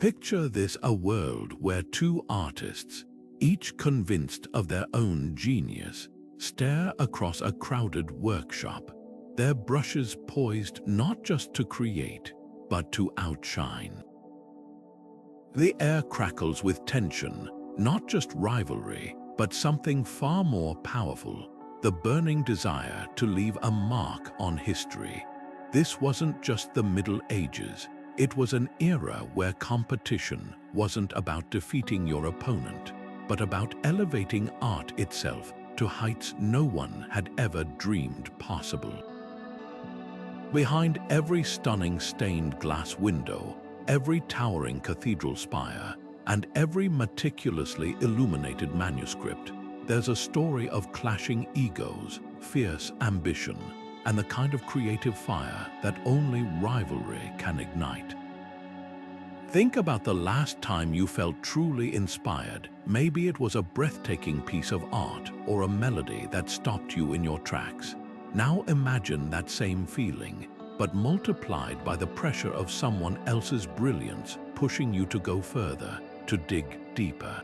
Picture this: a world where two artists, each convinced of their own genius, stare across a crowded workshop, their brushes poised not just to create, but to outshine. The air crackles with tension, not just rivalry, but something far more powerful: the burning desire to leave a mark on history. This wasn't just the Middle Ages. It was an era where competition wasn't about defeating your opponent, but about elevating art itself to heights no one had ever dreamed possible. Behind every stunning stained glass window, every towering cathedral spire, and every meticulously illuminated manuscript, there's a story of clashing egos, fierce ambition, and the kind of creative fire that only rivalry can ignite. Think about the last time you felt truly inspired. Maybe it was a breathtaking piece of art or a melody that stopped you in your tracks. Now imagine that same feeling, but multiplied by the pressure of someone else's brilliance pushing you to go further, to dig deeper.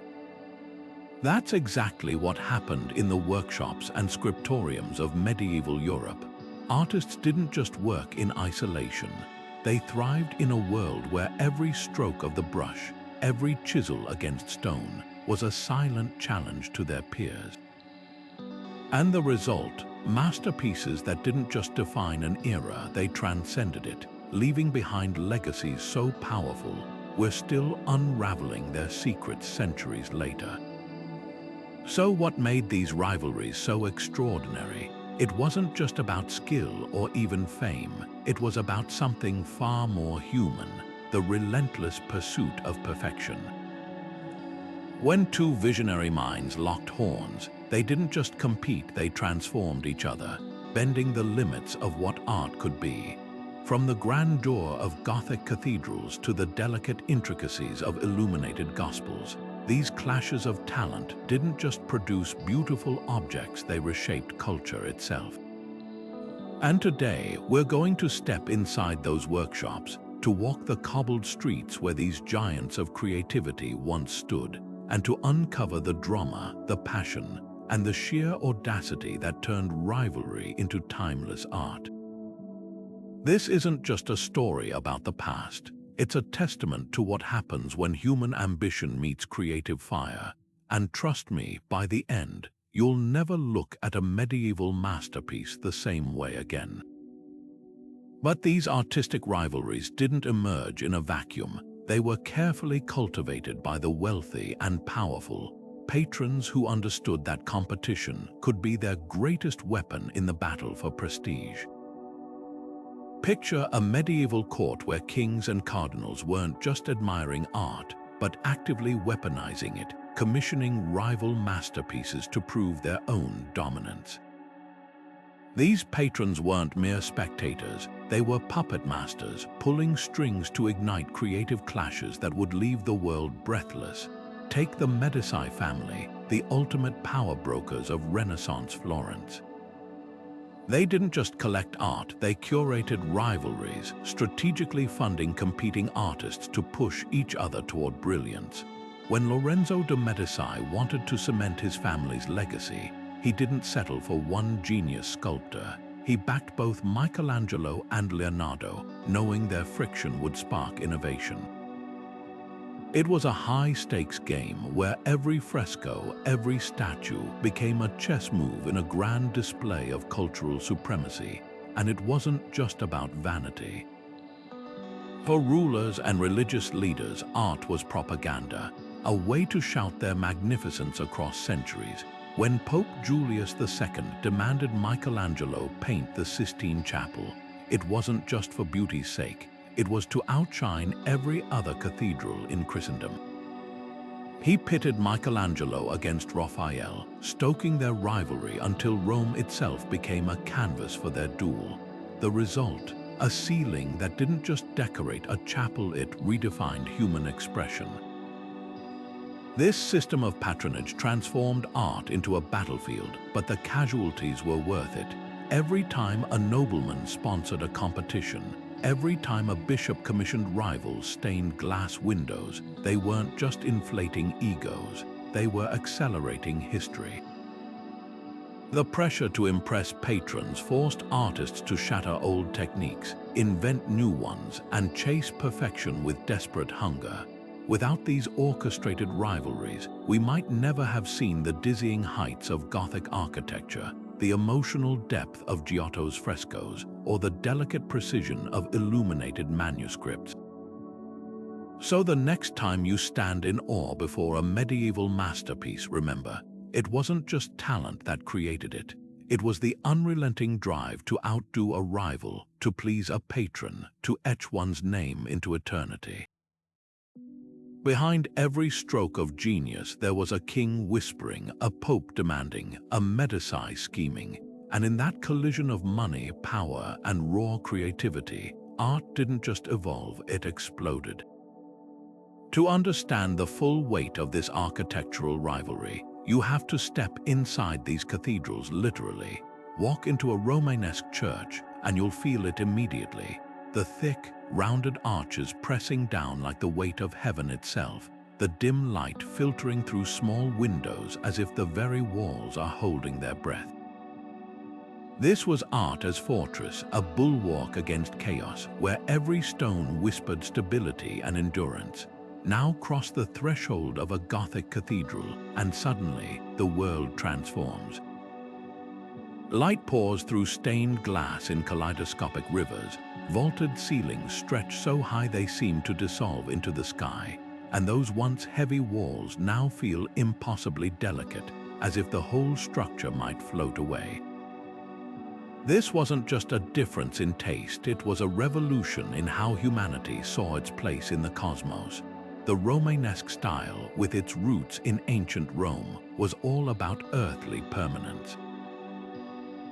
That's exactly what happened in the workshops and scriptoriums of medieval Europe. Artists didn't just work in isolation. They thrived in a world where every stroke of the brush, every chisel against stone, was a silent challenge to their peers. And the result, masterpieces that didn't just define an era, they transcended it, leaving behind legacies so powerful, we're still unraveling their secrets centuries later. So what made these rivalries so extraordinary? It wasn't just about skill or even fame. It was about something far more human: the relentless pursuit of perfection. When two visionary minds locked horns, they didn't just compete, they transformed each other, bending the limits of what art could be. From the grandeur of Gothic cathedrals to the delicate intricacies of illuminated gospels, these clashes of talent didn't just produce beautiful objects, they reshaped culture itself. And today, we're going to step inside those workshops, to walk the cobbled streets where these giants of creativity once stood, and to uncover the drama, the passion, and the sheer audacity that turned rivalry into timeless art. This isn't just a story about the past. It's a testament to what happens when human ambition meets creative fire. And trust me, by the end, you'll never look at a medieval masterpiece the same way again. But these artistic rivalries didn't emerge in a vacuum. They were carefully cultivated by the wealthy and powerful, patrons who understood that competition could be their greatest weapon in the battle for prestige. Picture a medieval court where kings and cardinals weren't just admiring art, but actively weaponizing it, commissioning rival masterpieces to prove their own dominance. These patrons weren't mere spectators, they were puppet masters, pulling strings to ignite creative clashes that would leave the world breathless. Take the Medici family, the ultimate power brokers of Renaissance Florence. They didn't just collect art, they curated rivalries, strategically funding competing artists to push each other toward brilliance. When Lorenzo de' Medici wanted to cement his family's legacy, he didn't settle for one genius sculptor. He backed both Michelangelo and Leonardo, knowing their friction would spark innovation. It was a high-stakes game where every fresco, every statue became a chess move in a grand display of cultural supremacy, and it wasn't just about vanity. For rulers and religious leaders, art was propaganda, a way to shout their magnificence across centuries. When Pope Julius II demanded Michelangelo paint the Sistine Chapel, it wasn't just for beauty's sake. It was to outshine every other cathedral in Christendom. He pitted Michelangelo against Raphael, stoking their rivalry until Rome itself became a canvas for their duel. The result, a ceiling that didn't just decorate a chapel, it redefined human expression. This system of patronage transformed art into a battlefield, but the casualties were worth it. Every time a nobleman sponsored a competition, every time a bishop commissioned rivals stained glass windows, they weren't just inflating egos, they were accelerating history. The pressure to impress patrons forced artists to shatter old techniques, invent new ones, and chase perfection with desperate hunger. Without these orchestrated rivalries, we might never have seen the dizzying heights of Gothic architecture, the emotional depth of Giotto's frescoes, or the delicate precision of illuminated manuscripts. So the next time you stand in awe before a medieval masterpiece, remember, it wasn't just talent that created it. It was the unrelenting drive to outdo a rival, to please a patron, to etch one's name into eternity. Behind every stroke of genius, there was a king whispering, a pope demanding, a Medici scheming, and in that collision of money, power, and raw creativity, art didn't just evolve, it exploded. To understand the full weight of this architectural rivalry, you have to step inside these cathedrals literally. Walk into a Romanesque church, and you'll feel it immediately. The thick, rounded arches pressing down like the weight of heaven itself, the dim light filtering through small windows as if the very walls are holding their breath. This was art as fortress, a bulwark against chaos, where every stone whispered stability and endurance. Now cross the threshold of a Gothic cathedral, and suddenly the world transforms. Light pours through stained glass in kaleidoscopic rivers. Vaulted ceilings stretch so high they seem to dissolve into the sky, and those once heavy walls now feel impossibly delicate, as if the whole structure might float away. This wasn't just a difference in taste, it was a revolution in how humanity saw its place in the cosmos. The Romanesque style, with its roots in ancient Rome, was all about earthly permanence.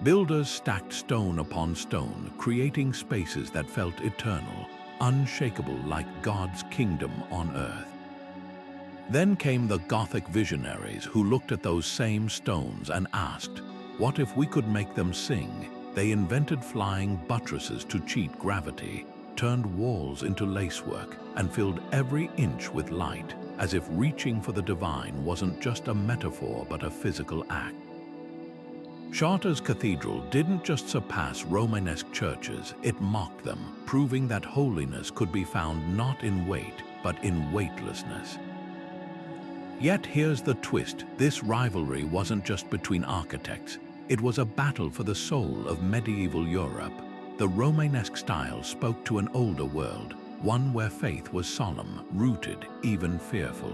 Builders stacked stone upon stone, creating spaces that felt eternal, unshakable like God's kingdom on earth. Then came the Gothic visionaries who looked at those same stones and asked, what if we could make them sing? They invented flying buttresses to cheat gravity, turned walls into lacework, and filled every inch with light, as if reaching for the divine wasn't just a metaphor but a physical act. Chartres Cathedral didn't just surpass Romanesque churches, it mocked them, proving that holiness could be found not in weight, but in weightlessness. Yet here's the twist, this rivalry wasn't just between architects, it was a battle for the soul of medieval Europe. The Romanesque style spoke to an older world, one where faith was solemn, rooted, even fearful.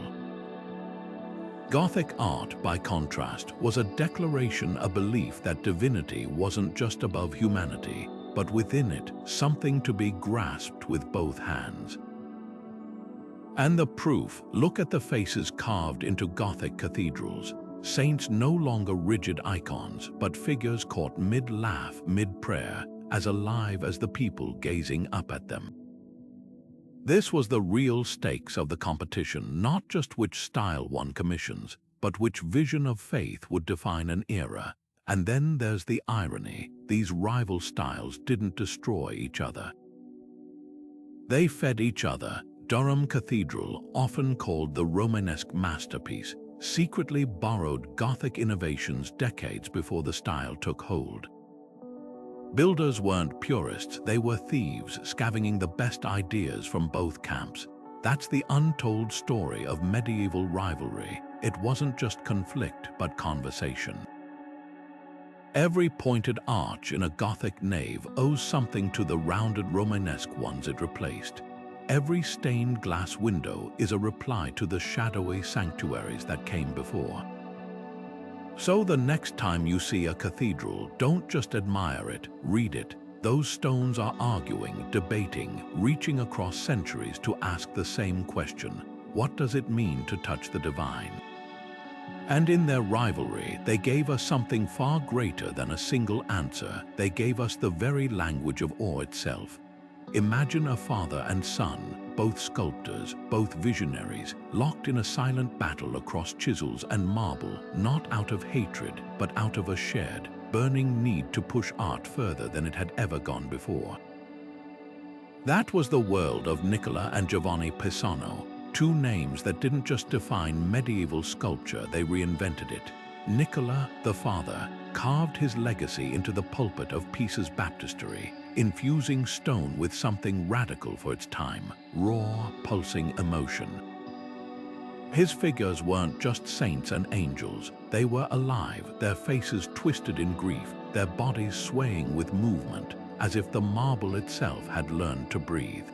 Gothic art, by contrast, was a declaration, a belief that divinity wasn't just above humanity, but within it, something to be grasped with both hands. And the proof, look at the faces carved into Gothic cathedrals. Saints no longer rigid icons, but figures caught mid-laugh, mid-prayer, as alive as the people gazing up at them. This was the real stakes of the competition, not just which style won commissions, but which vision of faith would define an era. And then there's the irony, these rival styles didn't destroy each other. They fed each other. Durham Cathedral, often called the Romanesque masterpiece, secretly borrowed Gothic innovations decades before the style took hold. Builders weren't purists, they were thieves, scavenging the best ideas from both camps. That's the untold story of medieval rivalry. It wasn't just conflict, but conversation. Every pointed arch in a Gothic nave owes something to the rounded Romanesque ones it replaced. Every stained glass window is a reply to the shadowy sanctuaries that came before. So the next time you see a cathedral, don't just admire it, read it. Those stones are arguing, debating, reaching across centuries to ask the same question: what does it mean to touch the divine? And in their rivalry, they gave us something far greater than a single answer. They gave us the very language of awe itself. Imagine a father and son, both sculptors, both visionaries, locked in a silent battle across chisels and marble, not out of hatred, but out of a shared, burning need to push art further than it had ever gone before. That was the world of Nicola and Giovanni Pisano, two names that didn't just define medieval sculpture, they reinvented it. Nicola, the father, carved his legacy into the pulpit of Pisa's baptistery, infusing stone with something radical for its time, raw, pulsing emotion. His figures weren't just saints and angels, they were alive, their faces twisted in grief, their bodies swaying with movement, as if the marble itself had learned to breathe.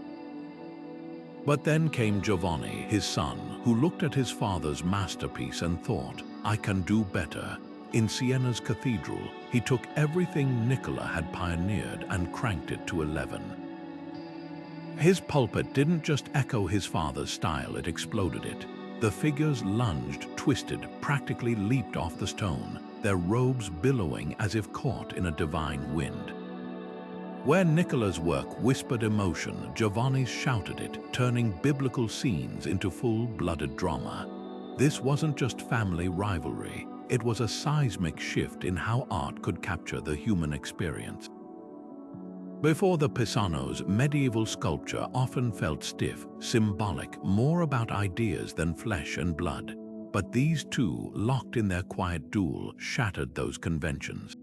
But then came Giovanni, his son, who looked at his father's masterpiece and thought, I can do better. In Siena's cathedral, he took everything Nicola had pioneered and cranked it to 11. His pulpit didn't just echo his father's style, it exploded it. The figures lunged, twisted, practically leaped off the stone, their robes billowing as if caught in a divine wind. Where Nicola's work whispered emotion, Giovanni's shouted it, turning biblical scenes into full-blooded drama. This wasn't just family rivalry, it was a seismic shift in how art could capture the human experience. Before the Pisanos, medieval sculpture often felt stiff, symbolic, more about ideas than flesh and blood. But these two, locked in their quiet duel, shattered those conventions.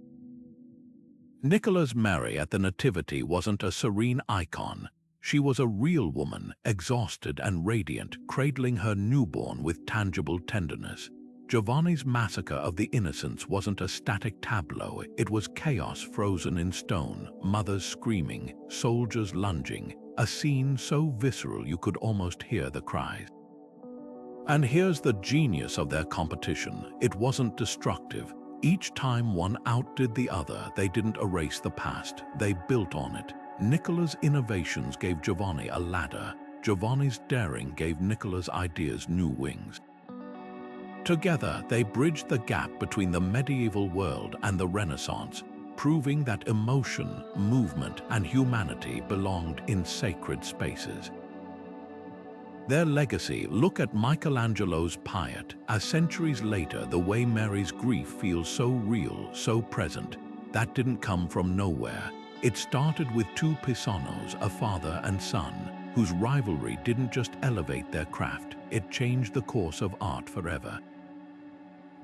Nicola's Mary at the Nativity wasn't a serene icon. She was a real woman, exhausted and radiant, cradling her newborn with tangible tenderness. Giovanni's Massacre of the Innocents wasn't a static tableau, it was chaos frozen in stone, mothers screaming, soldiers lunging, a scene so visceral you could almost hear the cries. And here's the genius of their competition, it wasn't destructive. Each time one outdid the other, they didn't erase the past, they built on it. Nicola's innovations gave Giovanni a ladder, Giovanni's daring gave Nicola's ideas new wings. Together, they bridged the gap between the medieval world and the Renaissance, proving that emotion, movement, and humanity belonged in sacred spaces. Their legacy, look at Michelangelo's Piet, as centuries later the way Mary's grief feels so real, so present, that didn't come from nowhere. It started with two Pisanos, a father and son, whose rivalry didn't just elevate their craft, it changed the course of art forever.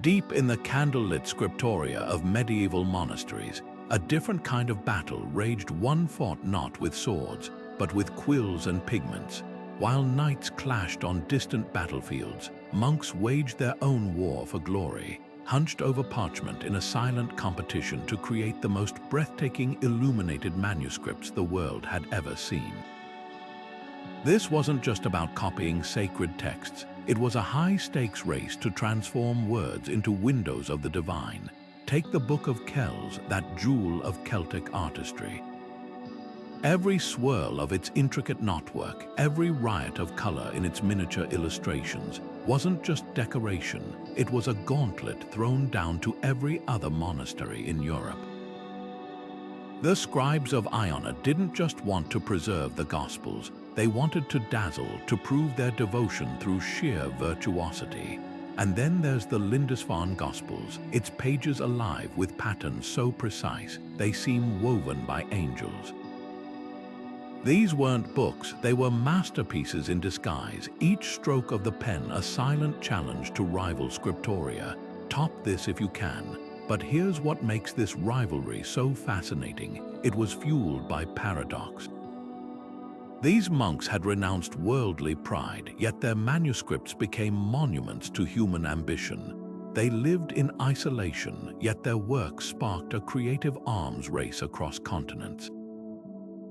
Deep in the candlelit scriptoria of medieval monasteries, a different kind of battle raged. One fought not with swords, but with quills and pigments. While knights clashed on distant battlefields, monks waged their own war for glory, hunched over parchment in a silent competition to create the most breathtaking illuminated manuscripts the world had ever seen. This wasn't just about copying sacred texts, it was a high-stakes race to transform words into windows of the divine. Take the Book of Kells, that jewel of Celtic artistry. Every swirl of its intricate knotwork, every riot of color in its miniature illustrations, wasn't just decoration, it was a gauntlet thrown down to every other monastery in Europe. The scribes of Iona didn't just want to preserve the Gospels, they wanted to dazzle, to prove their devotion through sheer virtuosity. And then there's the Lindisfarne Gospels, its pages alive with patterns so precise, they seem woven by angels. These weren't books, they were masterpieces in disguise, each stroke of the pen a silent challenge to rival scriptoria. Top this if you can. But here's what makes this rivalry so fascinating. It was fueled by paradox. These monks had renounced worldly pride, yet their manuscripts became monuments to human ambition. They lived in isolation, yet their work sparked a creative arms race across continents.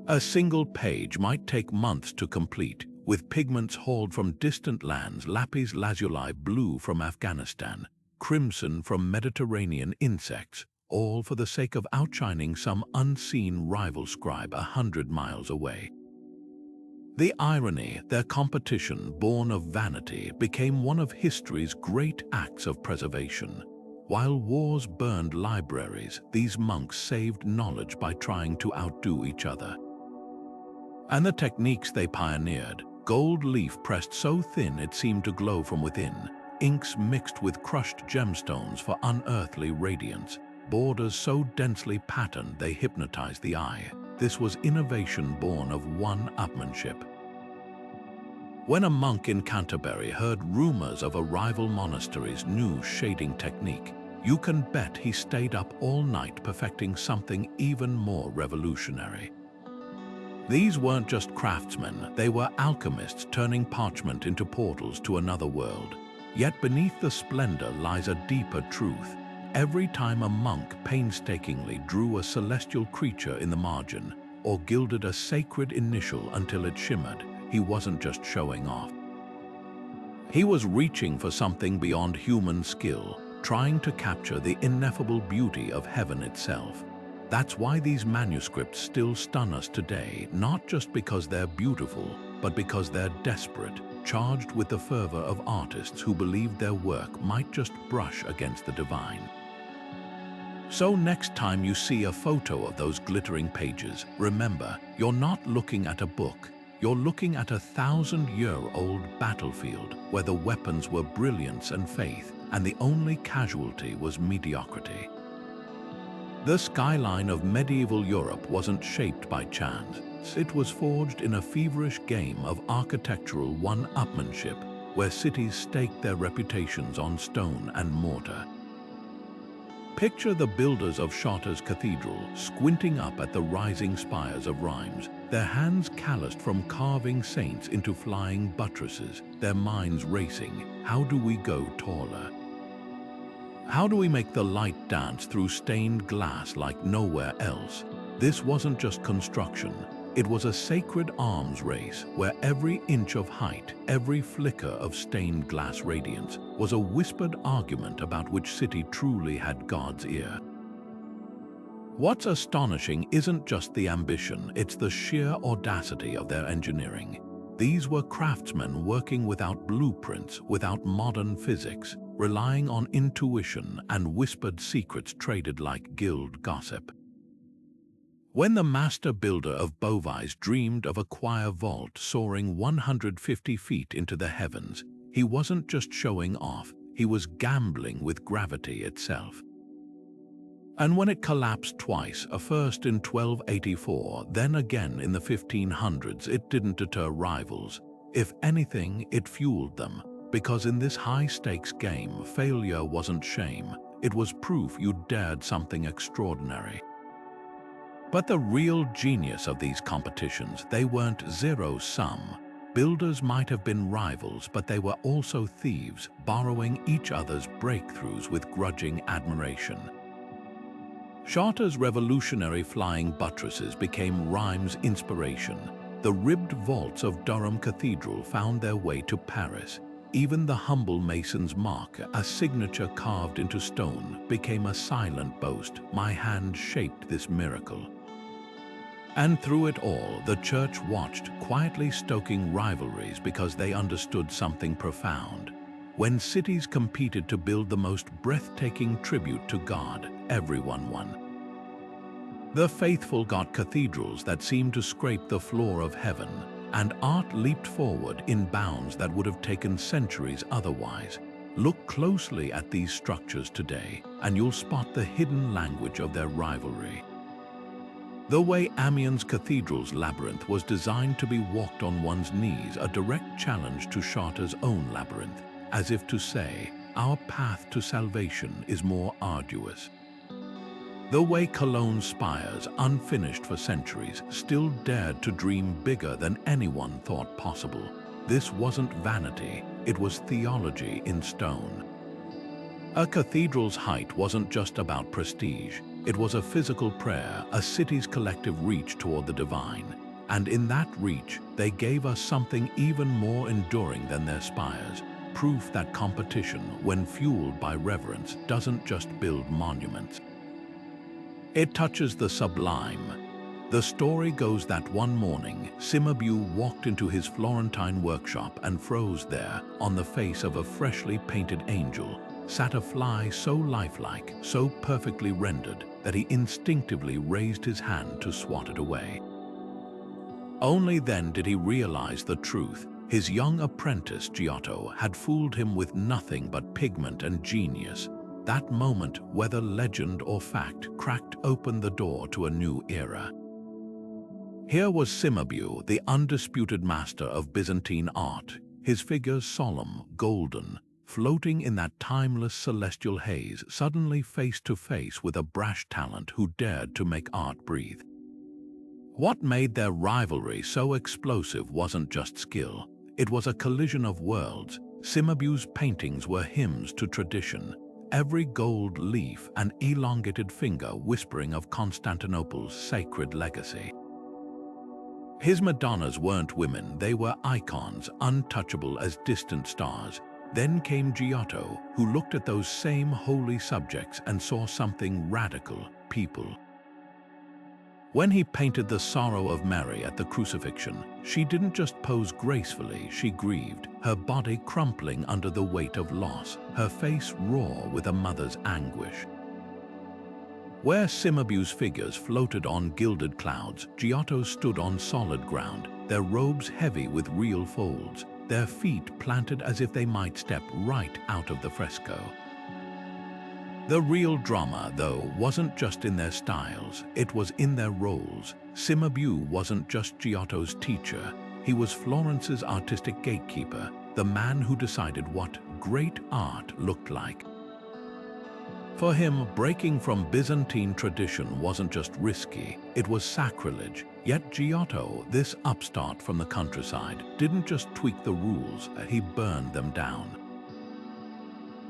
A single page might take months to complete, with pigments hauled from distant lands, lapis lazuli blue from Afghanistan, crimson from Mediterranean insects, all for the sake of outshining some unseen rival scribe 100 miles away. The irony, their competition, born of vanity, became one of history's great acts of preservation. While wars burned libraries, these monks saved knowledge by trying to outdo each other. And the techniques they pioneered, gold leaf pressed so thin it seemed to glow from within, inks mixed with crushed gemstones for unearthly radiance, borders so densely patterned they hypnotized the eye. this was innovation born of one-upmanship. When a monk in Canterbury heard rumors of a rival monastery's new shading technique, you can bet he stayed up all night perfecting something even more revolutionary. These weren't just craftsmen, they were alchemists turning parchment into portals to another world. Yet beneath the splendor lies a deeper truth. Every time a monk painstakingly drew a celestial creature in the margin, or gilded a sacred initial until it shimmered, he wasn't just showing off. He was reaching for something beyond human skill, trying to capture the ineffable beauty of heaven itself. That's why these manuscripts still stun us today, not just because they're beautiful, but because they're desperate, charged with the fervor of artists who believed their work might just brush against the divine. So next time you see a photo of those glittering pages, remember, you're not looking at a book. You're looking at a 1,000-year-old battlefield where the weapons were brilliance and faith, and the only casualty was mediocrity. The skyline of medieval Europe wasn't shaped by chance. It was forged in a feverish game of architectural one-upmanship, where cities staked their reputations on stone and mortar. Picture the builders of Chartres Cathedral squinting up at the rising spires of Rheims, their hands calloused from carving saints into flying buttresses, their minds racing. How do we go taller? How do we make the light dance through stained glass like nowhere else? This wasn't just construction. It was a sacred arms race where every inch of height, every flicker of stained glass radiance was a whispered argument about which city truly had God's ear. What's astonishing isn't just the ambition, it's the sheer audacity of their engineering. These were craftsmen working without blueprints, without modern physics, relying on intuition and whispered secrets traded like guild gossip. When the master builder of Beauvais dreamed of a choir vault soaring 150 feet into the heavens, he wasn't just showing off, he was gambling with gravity itself. And when it collapsed twice, first in 1284, then again in the 1500s, it didn't deter rivals. If anything, it fueled them, because in this high-stakes game, failure wasn't shame, it was proof you dared something extraordinary. But the real genius of these competitions, they weren't zero-sum. Builders might have been rivals, but they were also thieves, borrowing each other's breakthroughs with grudging admiration. Chartres' revolutionary flying buttresses became Rheims' inspiration. The ribbed vaults of Durham Cathedral found their way to Paris. Even the humble mason's mark, a signature carved into stone, became a silent boast. My hand shaped this miracle. And through it all, the church watched, quietly stoking rivalries because they understood something profound. When cities competed to build the most breathtaking tribute to God, everyone won. The faithful got cathedrals that seemed to scrape the floor of heaven, and art leaped forward in bounds that would have taken centuries otherwise. Look closely at these structures today, and you'll spot the hidden language of their rivalry. The way Amiens Cathedral's labyrinth was designed to be walked on one's knees, a direct challenge to Chartres' own labyrinth, as if to say, our path to salvation is more arduous. The way Cologne's spires, unfinished for centuries, still dared to dream bigger than anyone thought possible. This wasn't vanity, it was theology in stone. A cathedral's height wasn't just about prestige. It was a physical prayer, a city's collective reach toward the divine. And in that reach, they gave us something even more enduring than their spires, proof that competition, when fueled by reverence, doesn't just build monuments. It touches the sublime. The story goes that one morning, Cimabue walked into his Florentine workshop and froze there. On the face of a freshly painted angel sat a fly so lifelike, so perfectly rendered, that he instinctively raised his hand to swat it away. Only then did he realize the truth. His young apprentice, Giotto, had fooled him with nothing but pigment and genius. That moment, whether legend or fact, cracked open the door to a new era. Here was Cimabue, the undisputed master of Byzantine art, his figures solemn, golden, floating in that timeless celestial haze, suddenly face to face with a brash talent who dared to make art breathe. What made their rivalry so explosive wasn't just skill. It was a collision of worlds. Cimabue's paintings were hymns to tradition, every gold leaf an elongated finger whispering of Constantinople's sacred legacy. His Madonnas weren't women, they were icons, untouchable as distant stars. Then came Giotto, who looked at those same holy subjects and saw something radical: people. When he painted the sorrow of Mary at the crucifixion, she didn't just pose gracefully, she grieved, her body crumpling under the weight of loss, her face raw with a mother's anguish. Where Cimabue's figures floated on gilded clouds, Giotto stood on solid ground, their robes heavy with real folds, their feet planted as if they might step right out of the fresco. The real drama, though, wasn't just in their styles, it was in their roles. Cimabue wasn't just Giotto's teacher, he was Florence's artistic gatekeeper, the man who decided what great art looked like. For him, breaking from Byzantine tradition wasn't just risky, it was sacrilege. Yet Giotto, this upstart from the countryside, didn't just tweak the rules, he burned them down.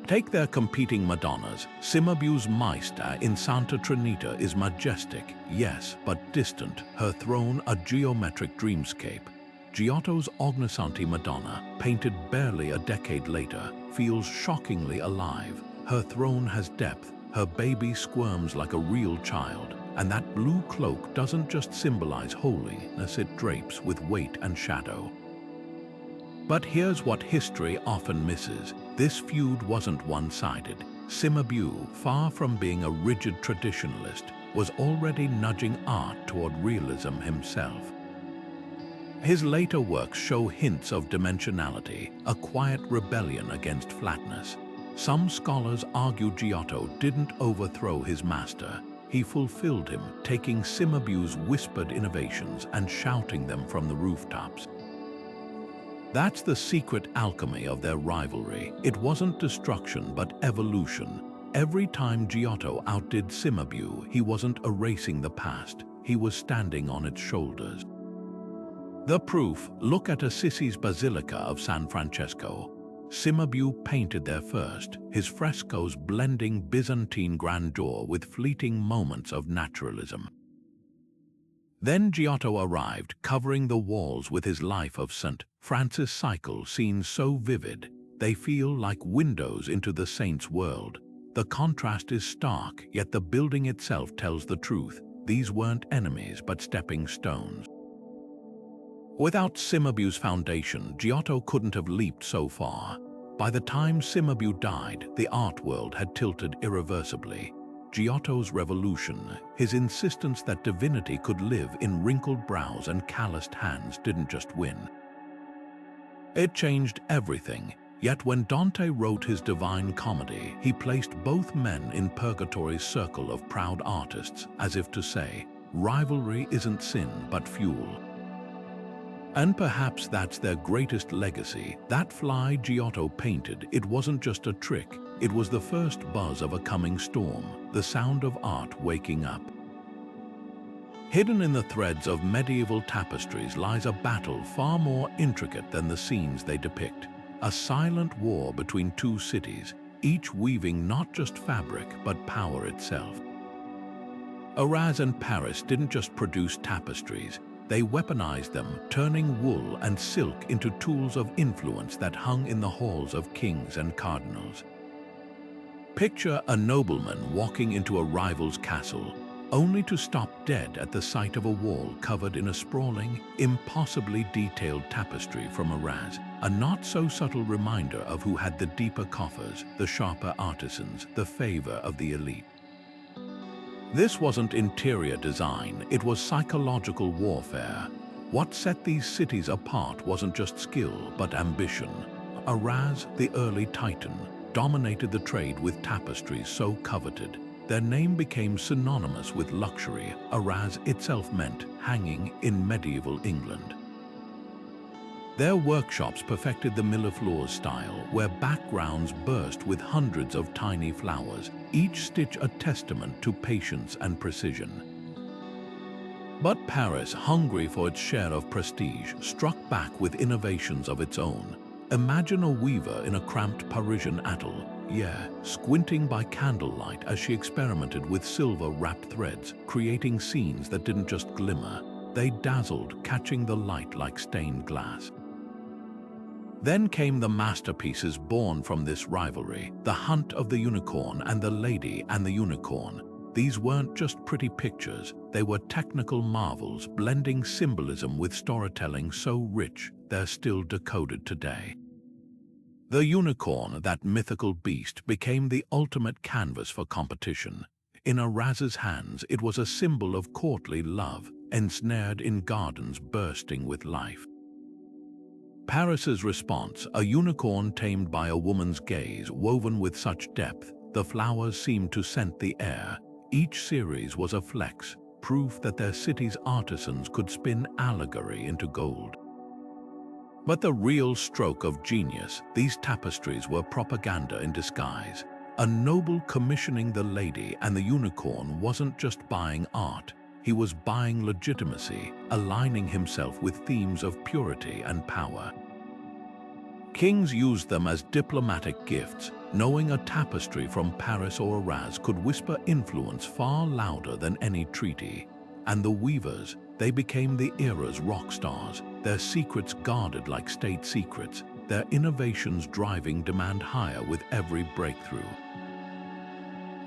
Take their competing Madonnas. Cimabue's Maesta in Santa Trinita is majestic, yes, but distant, her throne a geometric dreamscape. Giotto's Ognissanti Madonna, painted barely a decade later, feels shockingly alive. Her throne has depth, her baby squirms like a real child, and that blue cloak doesn't just symbolize holiness, it drapes with weight and shadow. But here's what history often misses. This feud wasn't one-sided. Cimabue, far from being a rigid traditionalist, was already nudging art toward realism himself. His later works show hints of dimensionality, a quiet rebellion against flatness. Some scholars argue Giotto didn't overthrow his master. He fulfilled him, taking Cimabue's whispered innovations and shouting them from the rooftops. That's the secret alchemy of their rivalry. It wasn't destruction, but evolution. Every time Giotto outdid Cimabue, he wasn't erasing the past, he was standing on its shoulders. The proof: look at Assisi's Basilica of San Francesco. Cimabue painted there first, his frescoes blending Byzantine grandeur with fleeting moments of naturalism. Then Giotto arrived, covering the walls with his Life of St. Francis cycle, scenes so vivid, they feel like windows into the saint's world. The contrast is stark, yet the building itself tells the truth. These weren't enemies, but stepping stones. Without Cimabue's foundation, Giotto couldn't have leaped so far. By the time Cimabue died, the art world had tilted irreversibly. Giotto's revolution, his insistence that divinity could live in wrinkled brows and calloused hands, didn't just win. It changed everything. Yet when Dante wrote his Divine Comedy, he placed both men in purgatory's circle of proud artists, as if to say, rivalry isn't sin but fuel. And perhaps that's their greatest legacy. That fly Giotto painted, it wasn't just a trick, it was the first buzz of a coming storm, the sound of art waking up. Hidden in the threads of medieval tapestries lies a battle far more intricate than the scenes they depict. A silent war between two cities, each weaving not just fabric but power itself. Arras and Paris didn't just produce tapestries, they weaponized them, turning wool and silk into tools of influence that hung in the halls of kings and cardinals. Picture a nobleman walking into a rival's castle, only to stop dead at the sight of a wall covered in a sprawling, impossibly detailed tapestry from Arras, a not-so-subtle reminder of who had the deeper coffers, the sharper artisans, the favor of the elite. This wasn't interior design, it was psychological warfare. What set these cities apart wasn't just skill, but ambition. Arras, the early titan, dominated the trade with tapestries so coveted. Their name became synonymous with luxury. Arras itself meant hanging in medieval England. Their workshops perfected the Millefleurs style, where backgrounds burst with hundreds of tiny flowers, each stitch a testament to patience and precision. But Paris, hungry for its share of prestige, struck back with innovations of its own. Imagine a weaver in a cramped Parisian atelier, squinting by candlelight as she experimented with silver-wrapped threads, creating scenes that didn't just glimmer. They dazzled, catching the light like stained glass. Then came the masterpieces born from this rivalry, The Hunt of the Unicorn and The Lady and the Unicorn. These weren't just pretty pictures, they were technical marvels, blending symbolism with storytelling so rich they're still decoded today. The unicorn, that mythical beast, became the ultimate canvas for competition. In Arras's hands, it was a symbol of courtly love, ensnared in gardens bursting with life. Paris's response, a unicorn tamed by a woman's gaze, woven with such depth, the flowers seemed to scent the air. Each series was a flex, proof that their city's artisans could spin allegory into gold. But the real stroke of genius, these tapestries were propaganda in disguise. A noble commissioning The Lady and the Unicorn wasn't just buying art, he was buying legitimacy, aligning himself with themes of purity and power. Kings used them as diplomatic gifts, knowing a tapestry from Paris or Arras could whisper influence far louder than any treaty. And the weavers, they became the era's rock stars, their secrets guarded like state secrets, their innovations driving demand higher with every breakthrough.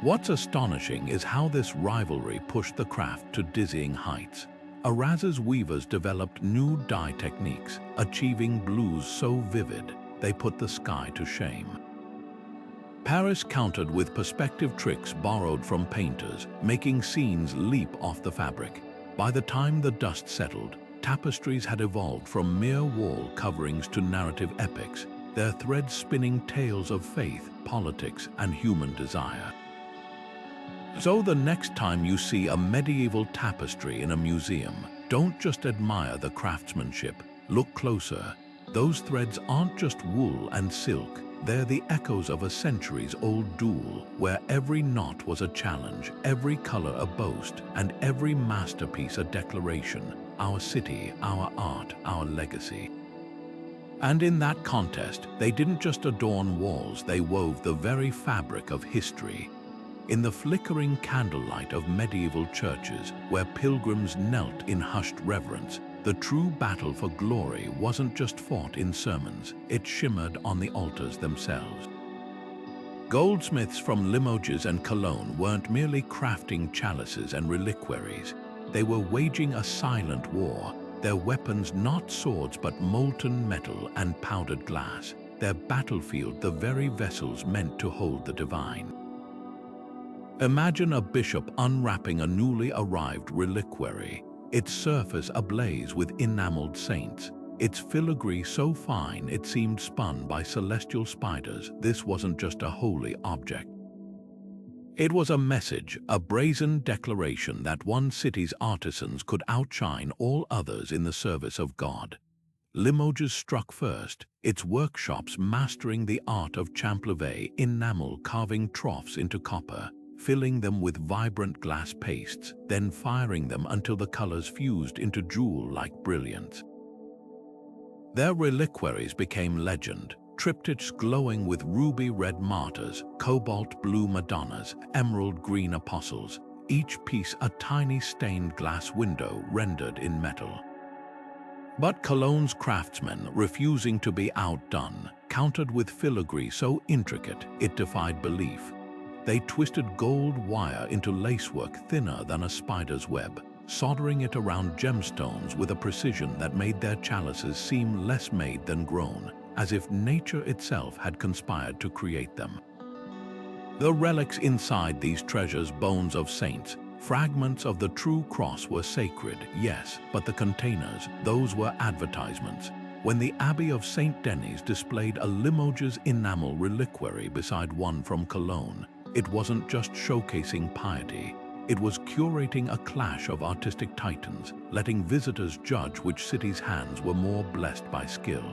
What's astonishing is how this rivalry pushed the craft to dizzying heights. Arras's weavers developed new dye techniques, achieving blues so vivid they put the sky to shame. Paris countered with perspective tricks borrowed from painters, making scenes leap off the fabric. By the time the dust settled, tapestries had evolved from mere wall coverings to narrative epics, their threads spinning tales of faith, politics, and human desire. So the next time you see a medieval tapestry in a museum, don't just admire the craftsmanship, look closer. Those threads aren't just wool and silk, they're the echoes of a centuries-old duel, where every knot was a challenge, every color a boast, and every masterpiece a declaration. Our city, our art, our legacy. And in that contest, they didn't just adorn walls, they wove the very fabric of history. In the flickering candlelight of medieval churches, where pilgrims knelt in hushed reverence, the true battle for glory wasn't just fought in sermons, it shimmered on the altars themselves. Goldsmiths from Limoges and Cologne weren't merely crafting chalices and reliquaries, they were waging a silent war, their weapons not swords but molten metal and powdered glass, their battlefield the very vessels meant to hold the divine. Imagine a bishop unwrapping a newly arrived reliquary, its surface ablaze with enameled saints, its filigree so fine it seemed spun by celestial spiders. This wasn't just a holy object. It was a message, a brazen declaration that one city's artisans could outshine all others in the service of God. Limoges struck first, its workshops mastering the art of champlevé enamel, carving troughs into copper, filling them with vibrant glass pastes, then firing them until the colors fused into jewel-like brilliance. Their reliquaries became legend, triptychs glowing with ruby-red martyrs, cobalt-blue Madonnas, emerald-green apostles, each piece a tiny stained glass window rendered in metal. But Cologne's craftsmen, refusing to be outdone, countered with filigree so intricate it defied belief. They twisted gold wire into lacework thinner than a spider's web, soldering it around gemstones with a precision that made their chalices seem less made than grown, as if nature itself had conspired to create them. The relics inside these treasures, bones of saints, fragments of the true cross, were sacred, yes, but the containers, those were advertisements. When the Abbey of Saint Denis displayed a Limoges enamel reliquary beside one from Cologne, It wasn't just showcasing piety, it was curating a clash of artistic titans, letting visitors judge which city's hands were more blessed by skill.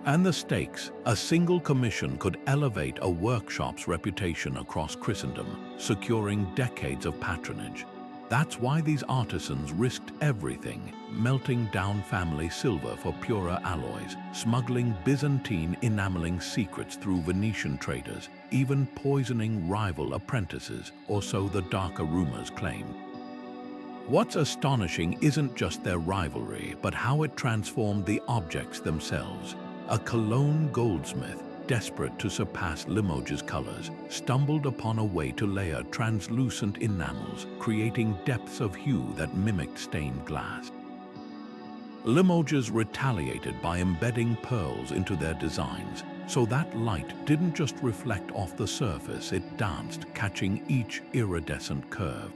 And the stakes: a single commission could elevate a workshop's reputation across Christendom, securing decades of patronage. That's why these artisans risked everything, melting down family silver for purer alloys, smuggling Byzantine enameling secrets through Venetian traders, even poisoning rival apprentices, or so the darker rumors claimed. What's astonishing isn't just their rivalry, but how it transformed the objects themselves. A Cologne goldsmith, desperate to surpass Limoges' colors, stumbled upon a way to layer translucent enamels, creating depths of hue that mimicked stained glass. Limoges retaliated by embedding pearls into their designs, so that light didn't just reflect off the surface, it danced, catching each iridescent curve.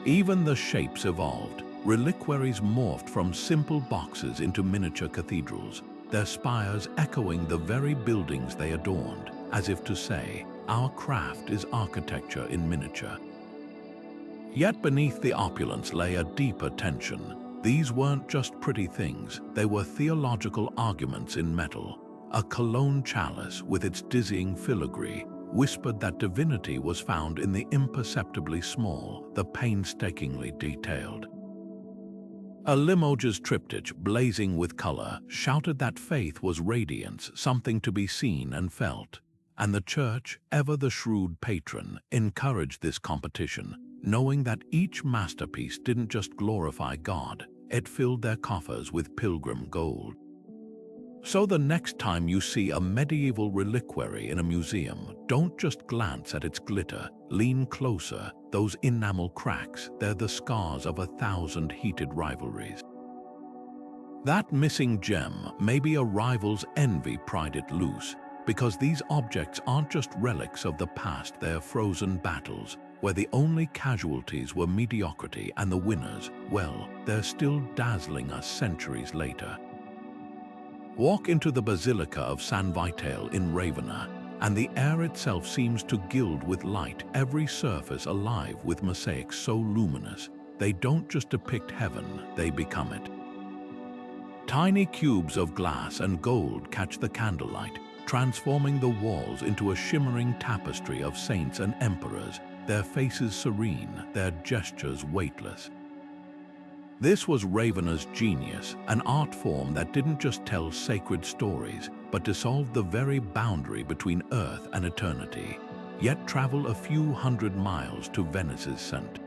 Even the shapes evolved. Reliquaries morphed from simple boxes into miniature cathedrals, their spires echoing the very buildings they adorned, as if to say, our craft is architecture in miniature. Yet beneath the opulence lay a deeper tension. These weren't just pretty things, they were theological arguments in metal. A Cologne chalice with its dizzying filigree whispered that divinity was found in the imperceptibly small, the painstakingly detailed. A Limoges triptych, blazing with color, shouted that faith was radiance, something to be seen and felt. And the church, ever the shrewd patron, encouraged this competition, knowing that each masterpiece didn't just glorify God, it filled their coffers with pilgrim gold. So the next time you see a medieval reliquary in a museum, don't just glance at its glitter, lean closer. Those enamel cracks, they're the scars of 1,000 heated rivalries. That missing gem, maybe a rival's envy pried it loose, because these objects aren't just relics of the past, they're frozen battles, where the only casualties were mediocrity and the winners, well, they're still dazzling us centuries later. Walk into the Basilica of San Vitale in Ravenna, and the air itself seems to gild with light, every surface alive with mosaics so luminous, they don't just depict heaven, they become it. Tiny cubes of glass and gold catch the candlelight, transforming the walls into a shimmering tapestry of saints and emperors, their faces serene, their gestures weightless. This was Ravenna's genius, an art form that didn't just tell sacred stories, but dissolved the very boundary between earth and eternity, yet travel a few hundred miles to Venice's St.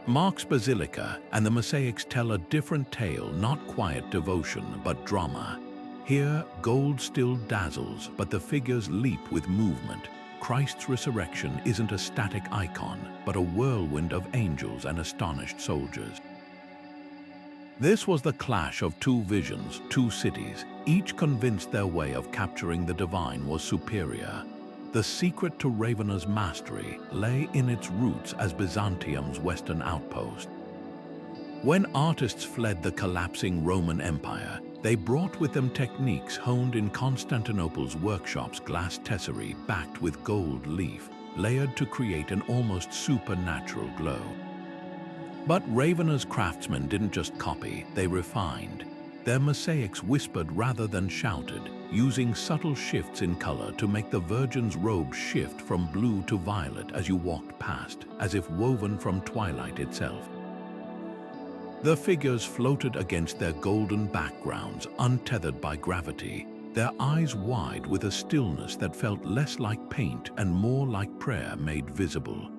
Mark's Basilica and the Mosaics tell a different tale, not quiet devotion, but drama. Here, gold still dazzles, but the figures leap with movement. Christ's resurrection isn't a static icon, but a whirlwind of angels and astonished soldiers. This was the clash of two visions, two cities, each convinced their way of capturing the divine was superior. The secret to Ravenna's mastery lay in its roots as Byzantium's western outpost. When artists fled the collapsing Roman Empire, they brought with them techniques honed in Constantinople's workshops, glass tesserae backed with gold leaf, layered to create an almost supernatural glow. But Ravenna's craftsmen didn't just copy, they refined. Their mosaics whispered rather than shouted, using subtle shifts in color to make the Virgin's robe shift from blue to violet as you walked past, as if woven from twilight itself. The figures floated against their golden backgrounds, untethered by gravity, their eyes wide with a stillness that felt less like paint and more like prayer made visible.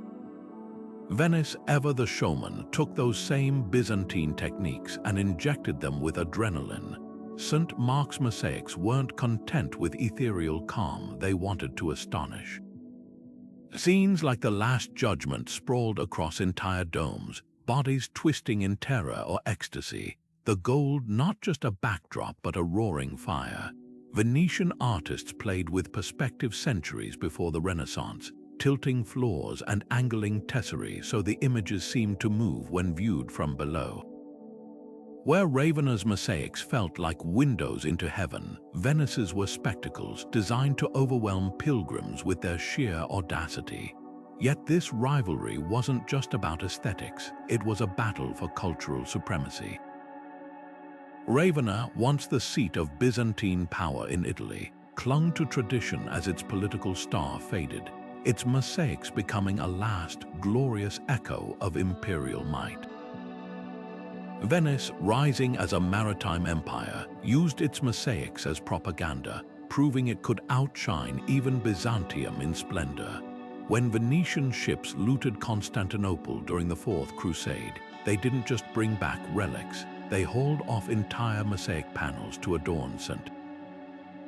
Venice, ever the showman, took those same Byzantine techniques and injected them with adrenaline. St. Mark's mosaics weren't content with ethereal calm, they wanted to astonish. Scenes like the Last Judgment sprawled across entire domes, bodies twisting in terror or ecstasy, the gold not just a backdrop but a roaring fire. Venetian artists played with perspective centuries before the Renaissance, tilting floors and angling tesserae so the images seemed to move when viewed from below. Where Ravenna's mosaics felt like windows into heaven, Venice's were spectacles designed to overwhelm pilgrims with their sheer audacity. Yet this rivalry wasn't just about aesthetics, it was a battle for cultural supremacy. Ravenna, once the seat of Byzantine power in Italy, clung to tradition as its political star faded, its mosaics becoming a last, glorious echo of imperial might. Venice, rising as a maritime empire, used its mosaics as propaganda, proving it could outshine even Byzantium in splendor. When Venetian ships looted Constantinople during the Fourth Crusade, they didn't just bring back relics, they hauled off entire mosaic panels to adorn St.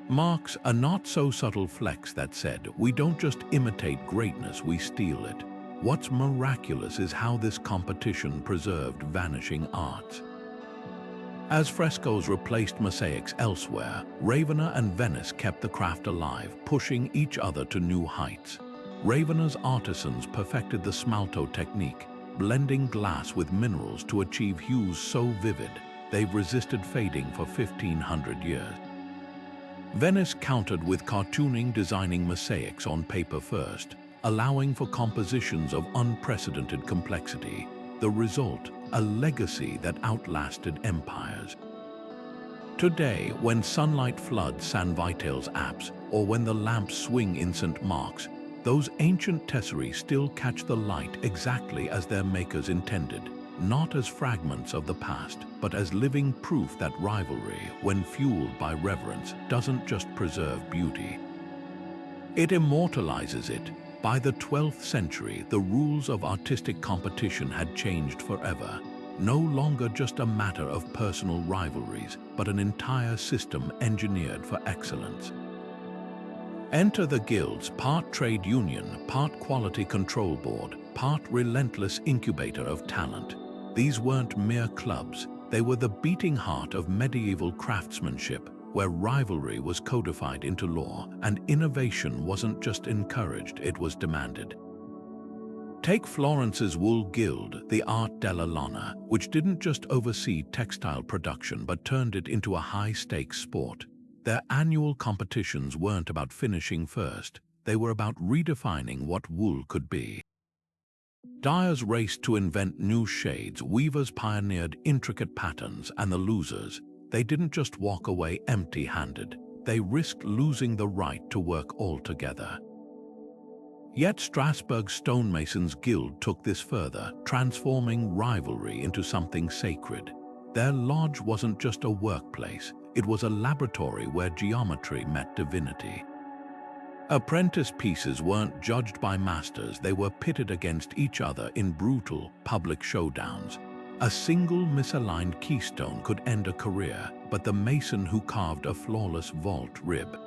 Mark's, a not-so-subtle flex that said, "We don't just imitate greatness, we steal it." What's miraculous is how this competition preserved vanishing arts. As frescoes replaced mosaics elsewhere, Ravenna and Venice kept the craft alive, pushing each other to new heights. Ravenna's artisans perfected the smalto technique, blending glass with minerals to achieve hues so vivid, they've resisted fading for 1,500 years. Venice countered with cartooning, designing mosaics on paper first, allowing for compositions of unprecedented complexity. The result, a legacy that outlasted empires. Today, when sunlight floods San Vitel's apse, or when the lamps swing in St. Mark's, those ancient tesserae still catch the light exactly as their makers intended, not as fragments of the past, but as living proof that rivalry, when fueled by reverence, doesn't just preserve beauty. It immortalizes it. By the 12th century, the rules of artistic competition had changed forever. No longer just a matter of personal rivalries, but an entire system engineered for excellence. Enter the guilds, part trade union, part quality control board, part relentless incubator of talent. These weren't mere clubs, they were the beating heart of medieval craftsmanship, where rivalry was codified into law and innovation wasn't just encouraged, it was demanded. Take Florence's Wool Guild, the Art della Lana, which didn't just oversee textile production but turned it into a high-stakes sport. Their annual competitions weren't about finishing first, they were about redefining what wool could be. Dyers raced to invent new shades, weavers pioneered intricate patterns, and the losers, they didn't just walk away empty-handed, they risked losing the right to work altogether. Yet Strasbourg's stonemasons' guild took this further, transforming rivalry into something sacred. Their lodge wasn't just a workplace, it was a laboratory where geometry met divinity. Apprentice pieces weren't judged by masters, they were pitted against each other in brutal, public showdowns. A single misaligned keystone could end a career, but the mason who carved a flawless vault rib,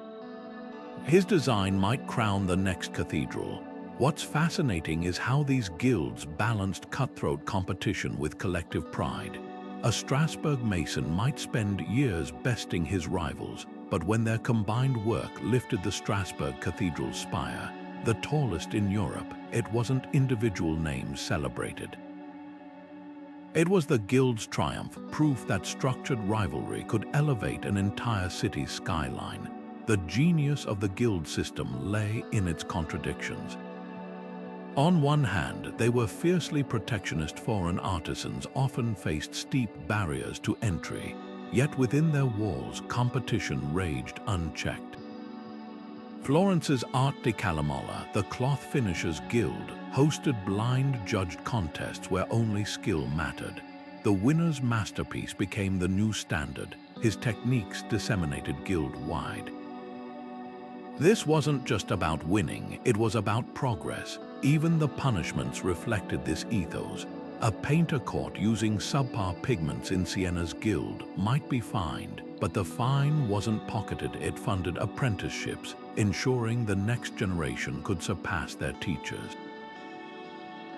his design might crown the next cathedral. What's fascinating is how these guilds balanced cutthroat competition with collective pride. A Strasbourg mason might spend years besting his rivals, but when their combined work lifted the Strasbourg Cathedral spire, the tallest in Europe, it wasn't individual names celebrated. It was the guild's triumph, proof that structured rivalry could elevate an entire city's skyline. The genius of the guild system lay in its contradictions. On one hand, they were fiercely protectionist foreign artisans often faced steep barriers to entry, yet within their walls competition raged unchecked. Florence's Art di Calamola, the cloth finishers' guild, hosted blind judged contests where only skill mattered. The winner's masterpiece became the new standard, his techniques disseminated guild-wide. This wasn't just about winning, it was about progress. Even the punishments reflected this ethos. A painter caught using subpar pigments in Siena's guild might be fined, but the fine wasn't pocketed, it funded apprenticeships, ensuring the next generation could surpass their teachers.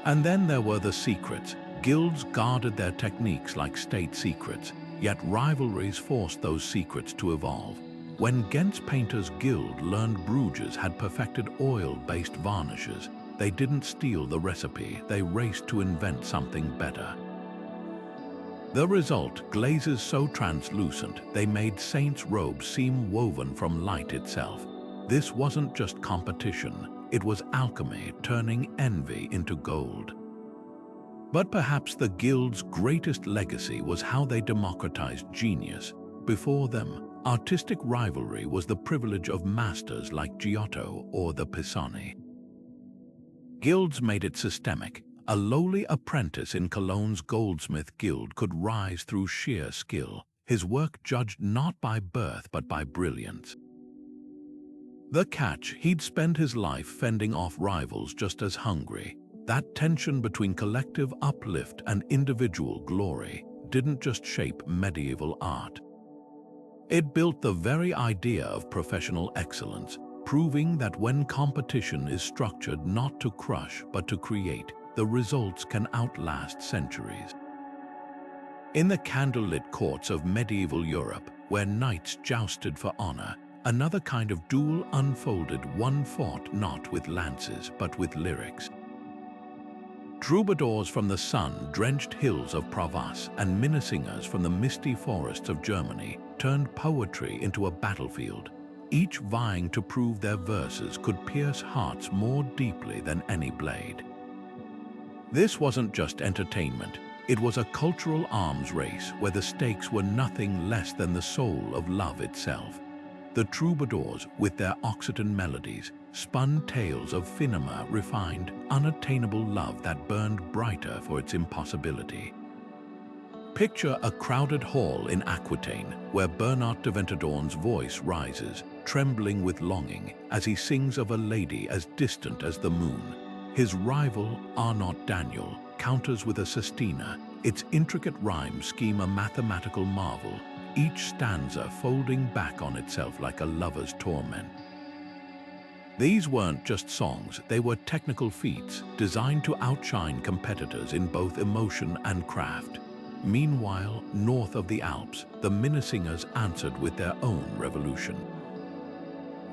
And then there were the secrets. Guilds guarded their techniques like state secrets, yet rivalries forced those secrets to evolve. When Ghent's Painters Guild learned Bruges had perfected oil-based varnishes, they didn't steal the recipe, they raced to invent something better. The result, glazes so translucent they made saints' robes seem woven from light itself. This wasn't just competition, it was alchemy turning envy into gold. But perhaps the guild's greatest legacy was how they democratized genius. Before them, artistic rivalry was the privilege of masters like Giotto or the Pisani. Guilds made it systemic. A lowly apprentice in Cologne's goldsmith guild could rise through sheer skill, his work judged not by birth but by brilliance. The catch, he'd spend his life fending off rivals just as hungry. That tension between collective uplift and individual glory didn't just shape medieval art. It built the very idea of professional excellence, proving that when competition is structured not to crush but to create, the results can outlast centuries. In the candlelit courts of medieval Europe, where knights jousted for honor, another kind of duel unfolded. One fought not with lances but with lyrics. Troubadours from the sun-drenched hills of Provence and minnesingers from the misty forests of Germany turned poetry into a battlefield, each vying to prove their verses could pierce hearts more deeply than any blade. This wasn't just entertainment, it was a cultural arms race where the stakes were nothing less than the soul of love itself. The troubadours, with their Occitan melodies, spun tales of finima refined, unattainable love that burned brighter for its impossibility. Picture a crowded hall in Aquitaine, where Bernard de Ventadorn's voice rises, trembling with longing, as he sings of a lady as distant as the moon. His rival, Arnaut Daniel, counters with a sestina, its intricate rhyme scheme a mathematical marvel, each stanza folding back on itself like a lover's torment. These weren't just songs, they were technical feats designed to outshine competitors in both emotion and craft. Meanwhile, north of the Alps, the minnesingers answered with their own revolution.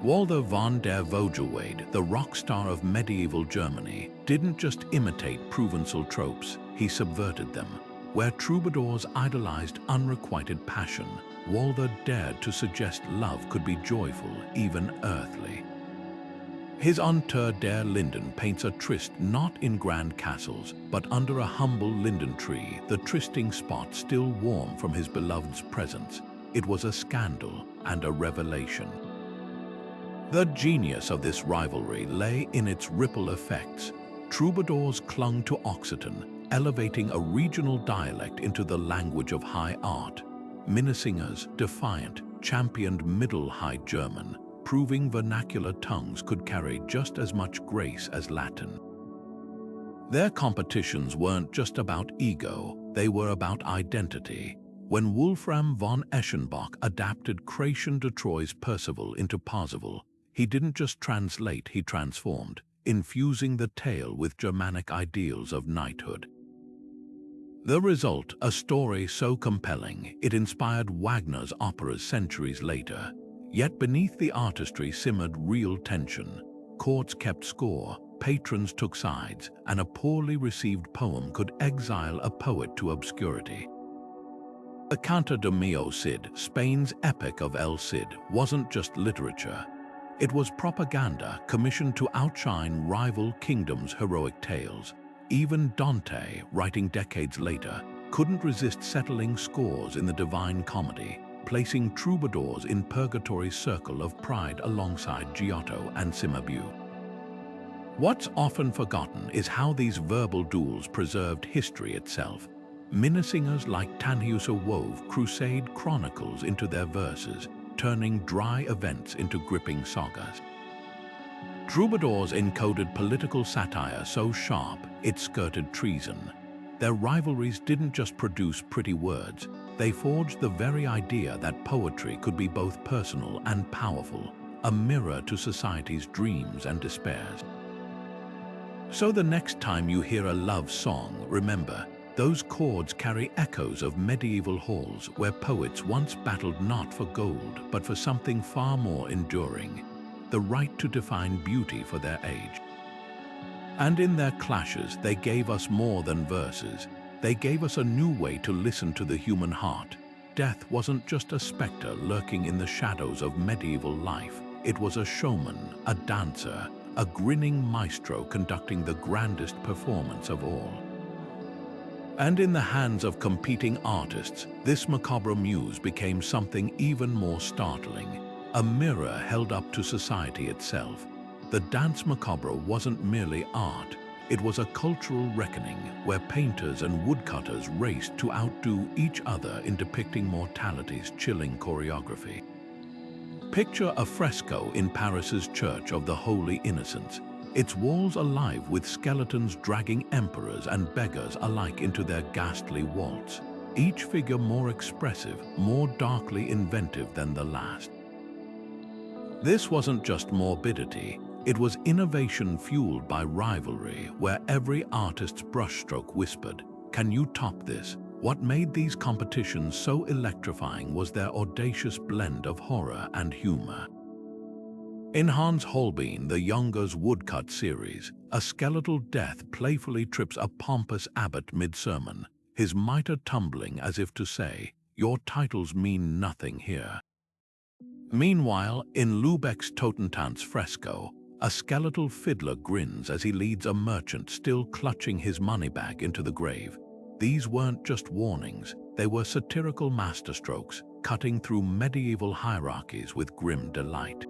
Walther von der Vogelweide, the rock star of medieval Germany, didn't just imitate Provençal tropes, he subverted them. Where troubadours idolized unrequited passion, Walther dared to suggest love could be joyful, even earthly. His Unter der Linden paints a tryst not in grand castles, but under a humble linden tree, the trysting spot still warm from his beloved's presence. It was a scandal and a revelation. The genius of this rivalry lay in its ripple effects. Troubadours clung to Occitan, elevating a regional dialect into the language of high art. Minnesingers, defiant, championed Middle High German, proving vernacular tongues could carry just as much grace as Latin. Their competitions weren't just about ego, they were about identity. When Wolfram von Eschenbach adapted Chrétien de Troyes' Percival into Parzival, he didn't just translate, he transformed, infusing the tale with Germanic ideals of knighthood. The result, a story so compelling, it inspired Wagner's operas centuries later. Yet beneath the artistry simmered real tension. Courts kept score, patrons took sides, and a poorly received poem could exile a poet to obscurity. The Canta de Mio Cid, Spain's epic of El Cid, wasn't just literature. It was propaganda commissioned to outshine rival kingdoms' heroic tales. Even Dante, writing decades later, couldn't resist settling scores in the Divine Comedy, placing troubadours in purgatory's circle of pride alongside Giotto and Cimabue. What's often forgotten is how these verbal duels preserved history itself. Minnesingers like Tannhäuser wove crusade chronicles into their verses, turning dry events into gripping sagas. Troubadours encoded political satire so sharp it skirted treason. Their rivalries didn't just produce pretty words, they forged the very idea that poetry could be both personal and powerful, a mirror to society's dreams and despairs. So the next time you hear a love song, remember, those chords carry echoes of medieval halls where poets once battled not for gold, but for something far more enduring, the right to define beauty for their age. And in their clashes, they gave us more than verses. They gave us a new way to listen to the human heart. Death wasn't just a specter lurking in the shadows of medieval life. It was a showman, a dancer, a grinning maestro conducting the grandest performance of all. And in the hands of competing artists, this macabre muse became something even more startling, a mirror held up to society itself. The dance macabre wasn't merely art, it was a cultural reckoning where painters and woodcutters raced to outdo each other in depicting mortality's chilling choreography. Picture a fresco in Paris's Church of the Holy Innocents, its walls alive with skeletons dragging emperors and beggars alike into their ghastly waltz, each figure more expressive, more darkly inventive than the last. This wasn't just morbidity, it was innovation fueled by rivalry, where every artist's brushstroke whispered, "Can you top this?" What made these competitions so electrifying was their audacious blend of horror and humor. In Hans Holbein the Younger's woodcut series, a skeletal death playfully trips a pompous abbot mid-sermon, his mitre tumbling as if to say, "Your titles mean nothing here." Meanwhile, in Lübeck's Totentanz fresco, a skeletal fiddler grins as he leads a merchant still clutching his money bag into the grave. These weren't just warnings, they were satirical masterstrokes, cutting through medieval hierarchies with grim delight.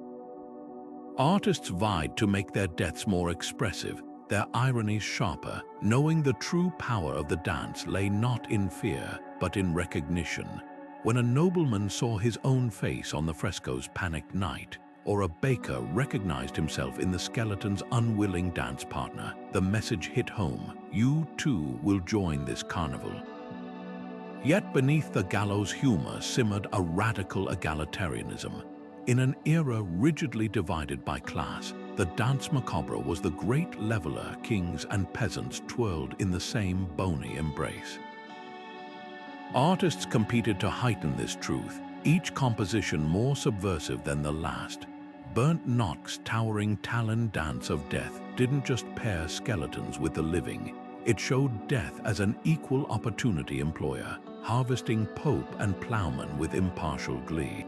Artists vied to make their deaths more expressive, their ironies sharper, knowing the true power of the dance lay not in fear, but in recognition. When a nobleman saw his own face on the fresco's panicked knight, or a baker recognized himself in the skeleton's unwilling dance partner, the message hit home: you too will join this carnival. Yet beneath the gallows humor simmered a radical egalitarianism. In an era rigidly divided by class, the dance macabre was the great leveler kings and peasants twirled in the same bony embrace. Artists competed to heighten this truth, each composition more subversive than the last. Burnt Knock's towering Talon dance of death didn't just pair skeletons with the living, it showed death as an equal opportunity employer, harvesting pope and plowman with impartial glee.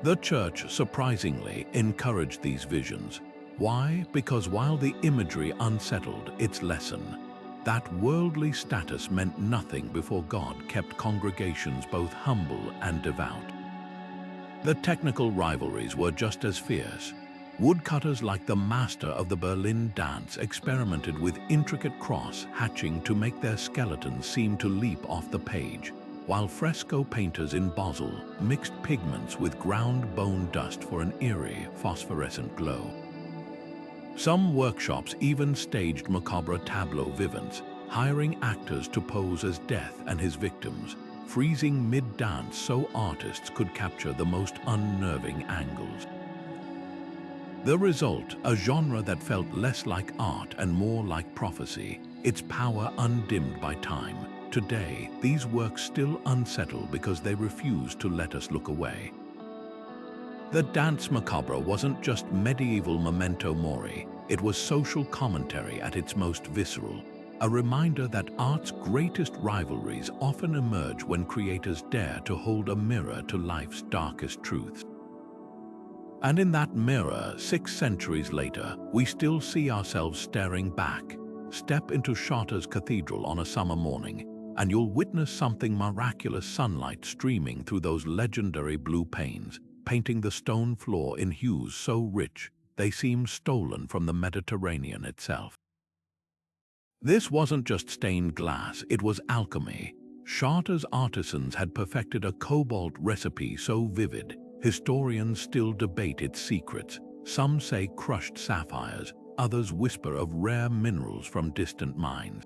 The church, surprisingly, encouraged these visions. Why? Because while the imagery unsettled its lesson, that worldly status meant nothing before God kept congregations both humble and devout. The technical rivalries were just as fierce. Woodcutters like the master of the Berlin dance experimented with intricate cross-hatching to make their skeletons seem to leap off the page, while fresco painters in Basel mixed pigments with ground bone dust for an eerie, phosphorescent glow. Some workshops even staged macabre tableaux vivants, hiring actors to pose as death and his victims, freezing mid-dance so artists could capture the most unnerving angles. The result, a genre that felt less like art and more like prophecy, its power undimmed by time. Today, these works still unsettle because they refuse to let us look away. The dance macabre wasn't just medieval memento mori, it was social commentary at its most visceral, a reminder that art's greatest rivalries often emerge when creators dare to hold a mirror to life's darkest truths. And in that mirror, 6 centuries later, we still see ourselves staring back. Step into Chartres Cathedral on a summer morning, and you'll witness something miraculous: sunlight streaming through those legendary blue panes, painting the stone floor in hues so rich they seem stolen from the Mediterranean itself. This wasn't just stained glass, it was alchemy. Chartres artisans had perfected a cobalt recipe so vivid, historians still debate its secrets. Some say crushed sapphires, others whisper of rare minerals from distant mines.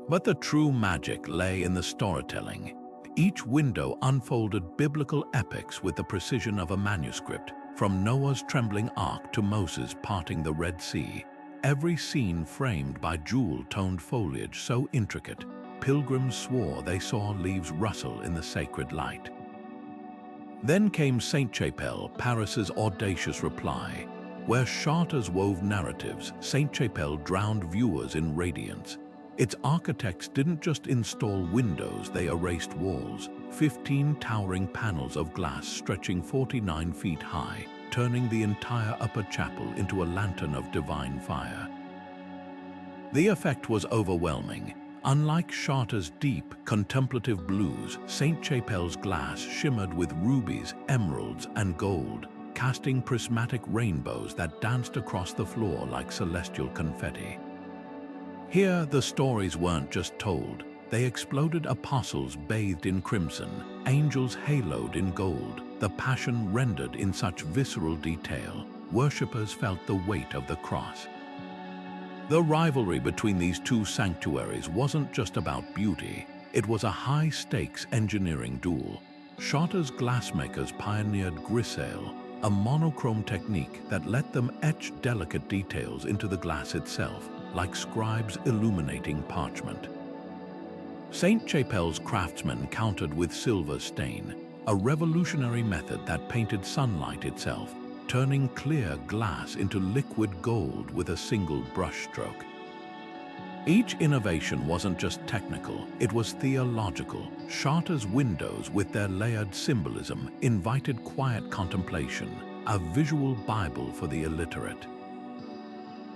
But the true magic lay in the storytelling. Each window unfolded biblical epics with the precision of a manuscript, from Noah's trembling ark to Moses parting the Red Sea. Every scene framed by jewel-toned foliage so intricate, pilgrims swore they saw leaves rustle in the sacred light. Then came Sainte-Chapelle, Paris's audacious reply. Where Chartres wove narratives, Sainte-Chapelle drowned viewers in radiance. Its architects didn't just install windows, they erased walls, 15 towering panels of glass stretching 49 feet high, turning the entire upper chapel into a lantern of divine fire. The effect was overwhelming. Unlike Chartres' deep, contemplative blues, St. Chapel's glass shimmered with rubies, emeralds, and gold, casting prismatic rainbows that danced across the floor like celestial confetti. Here, the stories weren't just told. They exploded: apostles bathed in crimson, angels haloed in gold, the Passion rendered in such visceral detail. Worshippers felt the weight of the cross. The rivalry between these two sanctuaries wasn't just about beauty. It was a high-stakes engineering duel. Chartres glassmakers pioneered grisaille, a monochrome technique that let them etch delicate details into the glass itself, like scribes illuminating parchment. St. Chapel's craftsmen countered with silver stain, a revolutionary method that painted sunlight itself, turning clear glass into liquid gold with a single brushstroke. Each innovation wasn't just technical, it was theological. Chartres' windows, with their layered symbolism, invited quiet contemplation, a visual Bible for the illiterate.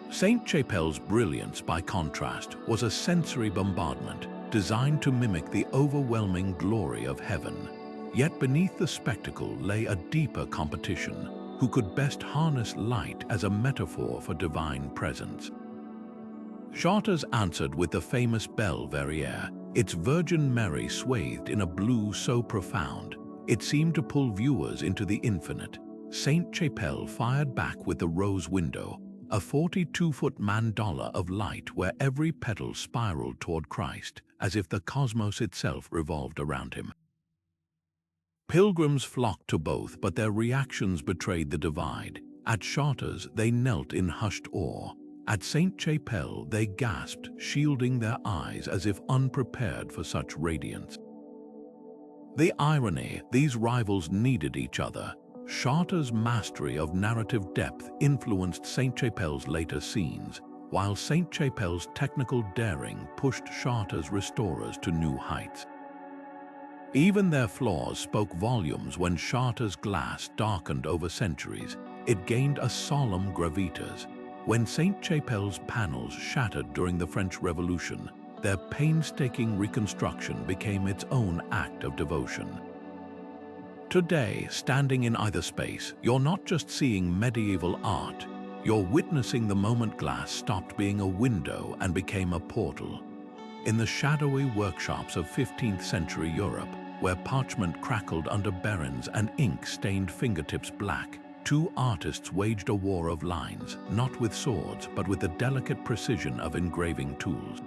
St. Chapel's brilliance, by contrast, was a sensory bombardment, designed to mimic the overwhelming glory of heaven. Yet beneath the spectacle lay a deeper competition: who could best harness light as a metaphor for divine presence. Chartres answered with the famous Belle Verrière, its Virgin Mary swathed in a blue so profound, it seemed to pull viewers into the infinite. St. Chapel fired back with the rose window, a 42-foot mandala of light where every petal spiraled toward Christ, as if the cosmos itself revolved around him. Pilgrims flocked to both, but their reactions betrayed the divide. At Chartres, they knelt in hushed awe. At St. Chapel, they gasped, shielding their eyes as if unprepared for such radiance. The irony: these rivals needed each other. Chartres' mastery of narrative depth influenced St. Chapel's later scenes, while St. Chapel's technical daring pushed Chartres' restorers to new heights. Even their flaws spoke volumes. When Chartres' glass darkened over centuries, it gained a solemn gravitas. When St. Chapel's panels shattered during the French Revolution, their painstaking reconstruction became its own act of devotion. Today, standing in either space, you're not just seeing medieval art, you're witnessing the moment glass stopped being a window and became a portal. In the shadowy workshops of 15th century Europe, where parchment crackled under berrins and ink stained fingertips black, two artists waged a war of lines, not with swords, but with the delicate precision of engraving tools.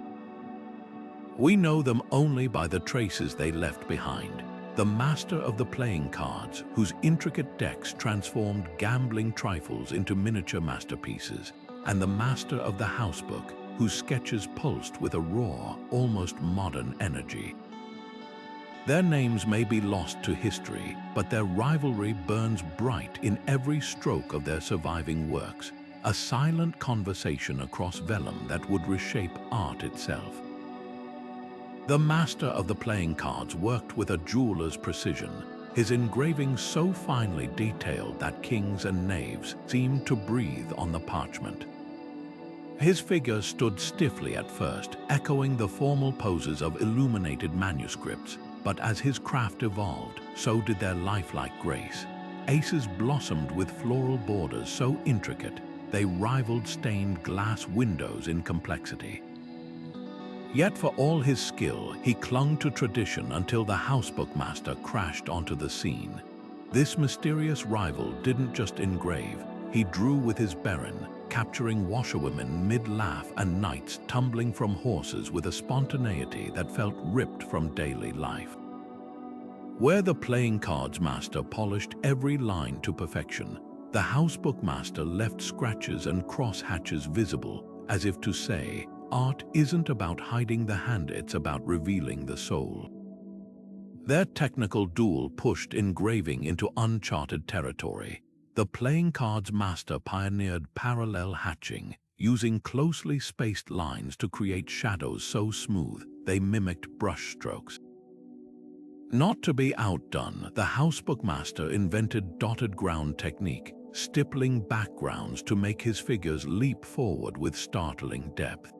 We know them only by the traces they left behind. The master of the playing cards, whose intricate decks transformed gambling trifles into miniature masterpieces, and the master of the housebook, whose sketches pulsed with a raw, almost modern energy. Their names may be lost to history, but their rivalry burns bright in every stroke of their surviving works, a silent conversation across vellum that would reshape art itself. The master of the playing cards worked with a jeweler's precision, his engravings so finely detailed that kings and knaves seemed to breathe on the parchment. His figure stood stiffly at first, echoing the formal poses of illuminated manuscripts, but as his craft evolved, so did their lifelike grace. Aces blossomed with floral borders so intricate, they rivaled stained glass windows in complexity. Yet for all his skill, he clung to tradition until the housebook master crashed onto the scene. This mysterious rival didn't just engrave, he drew with his berrin, capturing washerwomen mid-laugh and knights tumbling from horses with a spontaneity that felt ripped from daily life. Where the playing cards master polished every line to perfection, the housebook master left scratches and cross-hatches visible, as if to say, art isn't about hiding the hand, it's about revealing the soul. Their technical duel pushed engraving into uncharted territory. The playing cards master pioneered parallel hatching, using closely spaced lines to create shadows so smooth they mimicked brush strokes. Not to be outdone, the housebook master invented dotted ground technique, stippling backgrounds to make his figures leap forward with startling depth.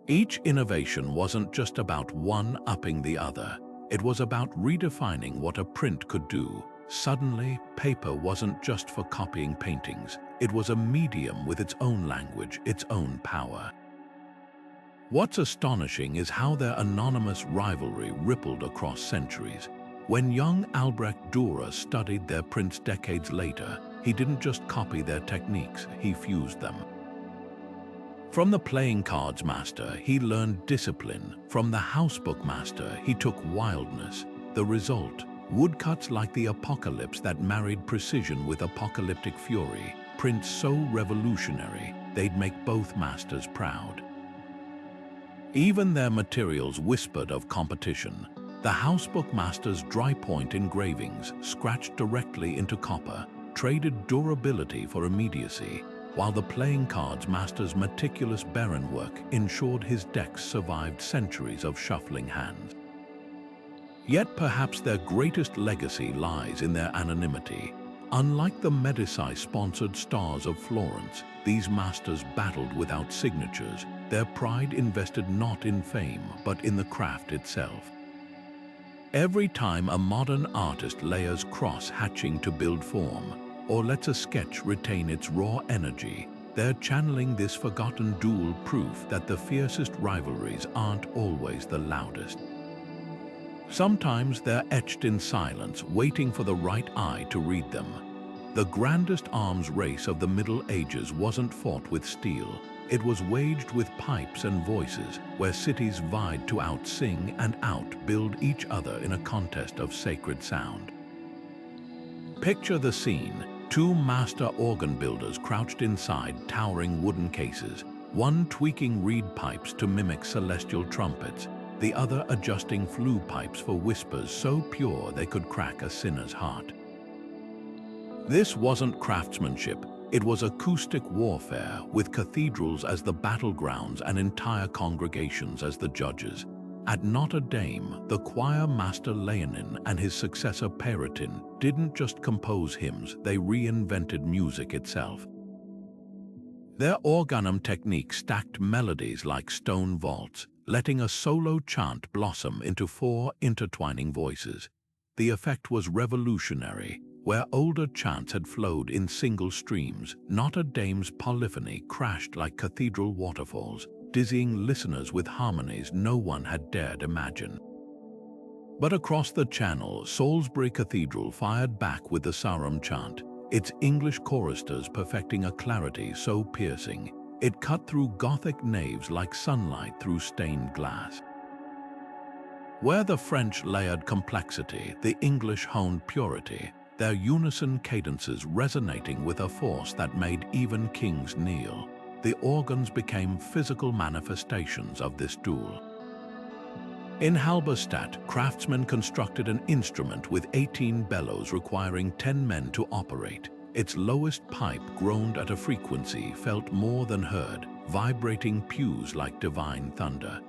Each innovation wasn't just about one-upping the other, it was about redefining what a print could do. Suddenly, paper wasn't just for copying paintings, it was a medium with its own language, its own power. What's astonishing is how their anonymous rivalry rippled across centuries. When young Albrecht Dürer studied their prints decades later, he didn't just copy their techniques, he fused them. From the playing cards master, he learned discipline. From the housebook master, he took wildness. The result, woodcuts like the Apocalypse that married precision with apocalyptic fury, prints so revolutionary, they'd make both masters proud. Even their materials whispered of competition. The housebook master's dry-point engravings, scratched directly into copper, traded durability for immediacy, while the playing cards master's meticulous Baron work ensured his decks survived centuries of shuffling hands. Yet perhaps their greatest legacy lies in their anonymity. Unlike the Medici-sponsored stars of Florence, these masters battled without signatures. Their pride invested not in fame, but in the craft itself. Every time a modern artist layers cross-hatching to build form, or lets a sketch retain its raw energy, they're channeling this forgotten dual proof that the fiercest rivalries aren't always the loudest. Sometimes they're etched in silence, waiting for the right eye to read them. The grandest arms race of the Middle Ages wasn't fought with steel. It was waged with pipes and voices, where cities vied to out-sing and out-build each other in a contest of sacred sound. Picture the scene. Two master organ builders crouched inside towering wooden cases, one tweaking reed pipes to mimic celestial trumpets, the other adjusting flute pipes for whispers so pure they could crack a sinner's heart. This wasn't craftsmanship, it was acoustic warfare, with cathedrals as the battlegrounds and entire congregations as the judges. At Notre Dame, the choir master Léonin and his successor Pérotin didn't just compose hymns, they reinvented music itself. Their organum technique stacked melodies like stone vaults, letting a solo chant blossom into 4 intertwining voices. The effect was revolutionary. Where older chants had flowed in single streams, Notre Dame's polyphony crashed like cathedral waterfalls, dizzying listeners with harmonies no one had dared imagine. But across the Channel, Salisbury Cathedral fired back with the Sarum chant, its English choristers perfecting a clarity so piercing, it cut through Gothic naves like sunlight through stained glass. Where the French layered complexity, the English honed purity, their unison cadences resonating with a force that made even kings kneel. The organs became physical manifestations of this duel. In Halberstadt, craftsmen constructed an instrument with 18 bellows requiring 10 men to operate. Its lowest pipe groaned at a frequency felt more than heard, vibrating pews like divine thunder.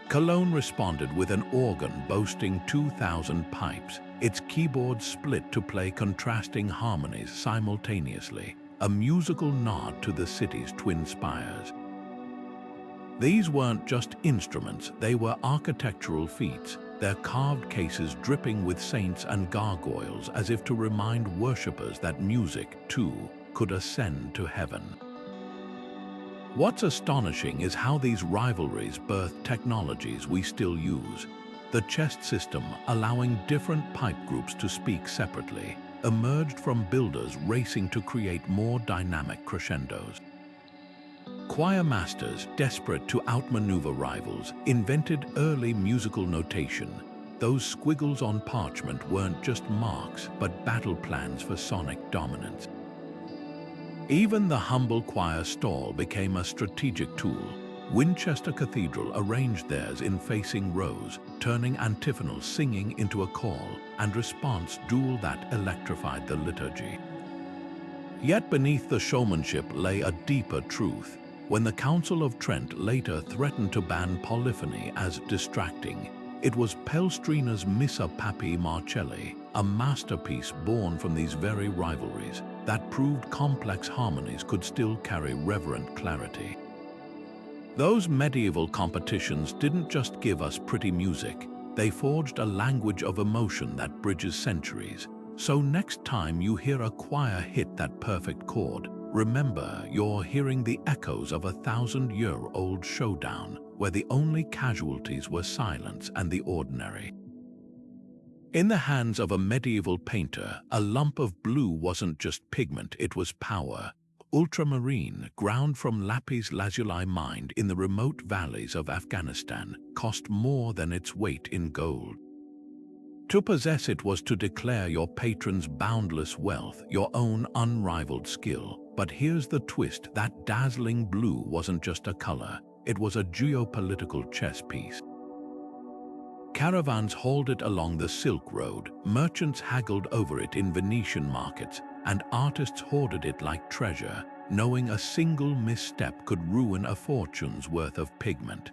Cologne responded with an organ boasting 2,000 pipes, its keyboard split to play contrasting harmonies simultaneously, a musical nod to the city's twin spires. These weren't just instruments, they were architectural feats, their carved cases dripping with saints and gargoyles as if to remind worshippers that music, too, could ascend to heaven. What's astonishing is how these rivalries birthed technologies we still use. The chest system, allowing different pipe groups to speak separately, emerged from builders racing to create more dynamic crescendos. Choir masters, desperate to outmaneuver rivals, invented early musical notation. Those squiggles on parchment weren't just marks, but battle plans for sonic dominance. Even the humble choir stall became a strategic tool. Winchester Cathedral arranged theirs in facing rows, turning antiphonal singing into a call and response duel that electrified the liturgy. Yet beneath the showmanship lay a deeper truth. When the Council of Trent later threatened to ban polyphony as distracting, it was Pellestrina's Missa Papi Marcelli, a masterpiece born from these very rivalries, that proved complex harmonies could still carry reverent clarity. Those medieval competitions didn't just give us pretty music, they forged a language of emotion that bridges centuries. So next time you hear a choir hit that perfect chord, remember you're hearing the echoes of a 1,000-year-old showdown, where the only casualties were silence and the ordinary. In the hands of a medieval painter, a lump of blue wasn't just pigment, it was power. Ultramarine, ground from lapis lazuli mined in the remote valleys of Afghanistan, cost more than its weight in gold. To possess it was to declare your patron's boundless wealth, your own unrivaled skill. But here's the twist, that dazzling blue wasn't just a color, it was a geopolitical chess piece. Caravans hauled it along the Silk Road, merchants haggled over it in Venetian markets, and artists hoarded it like treasure, knowing a single misstep could ruin a fortune's worth of pigment.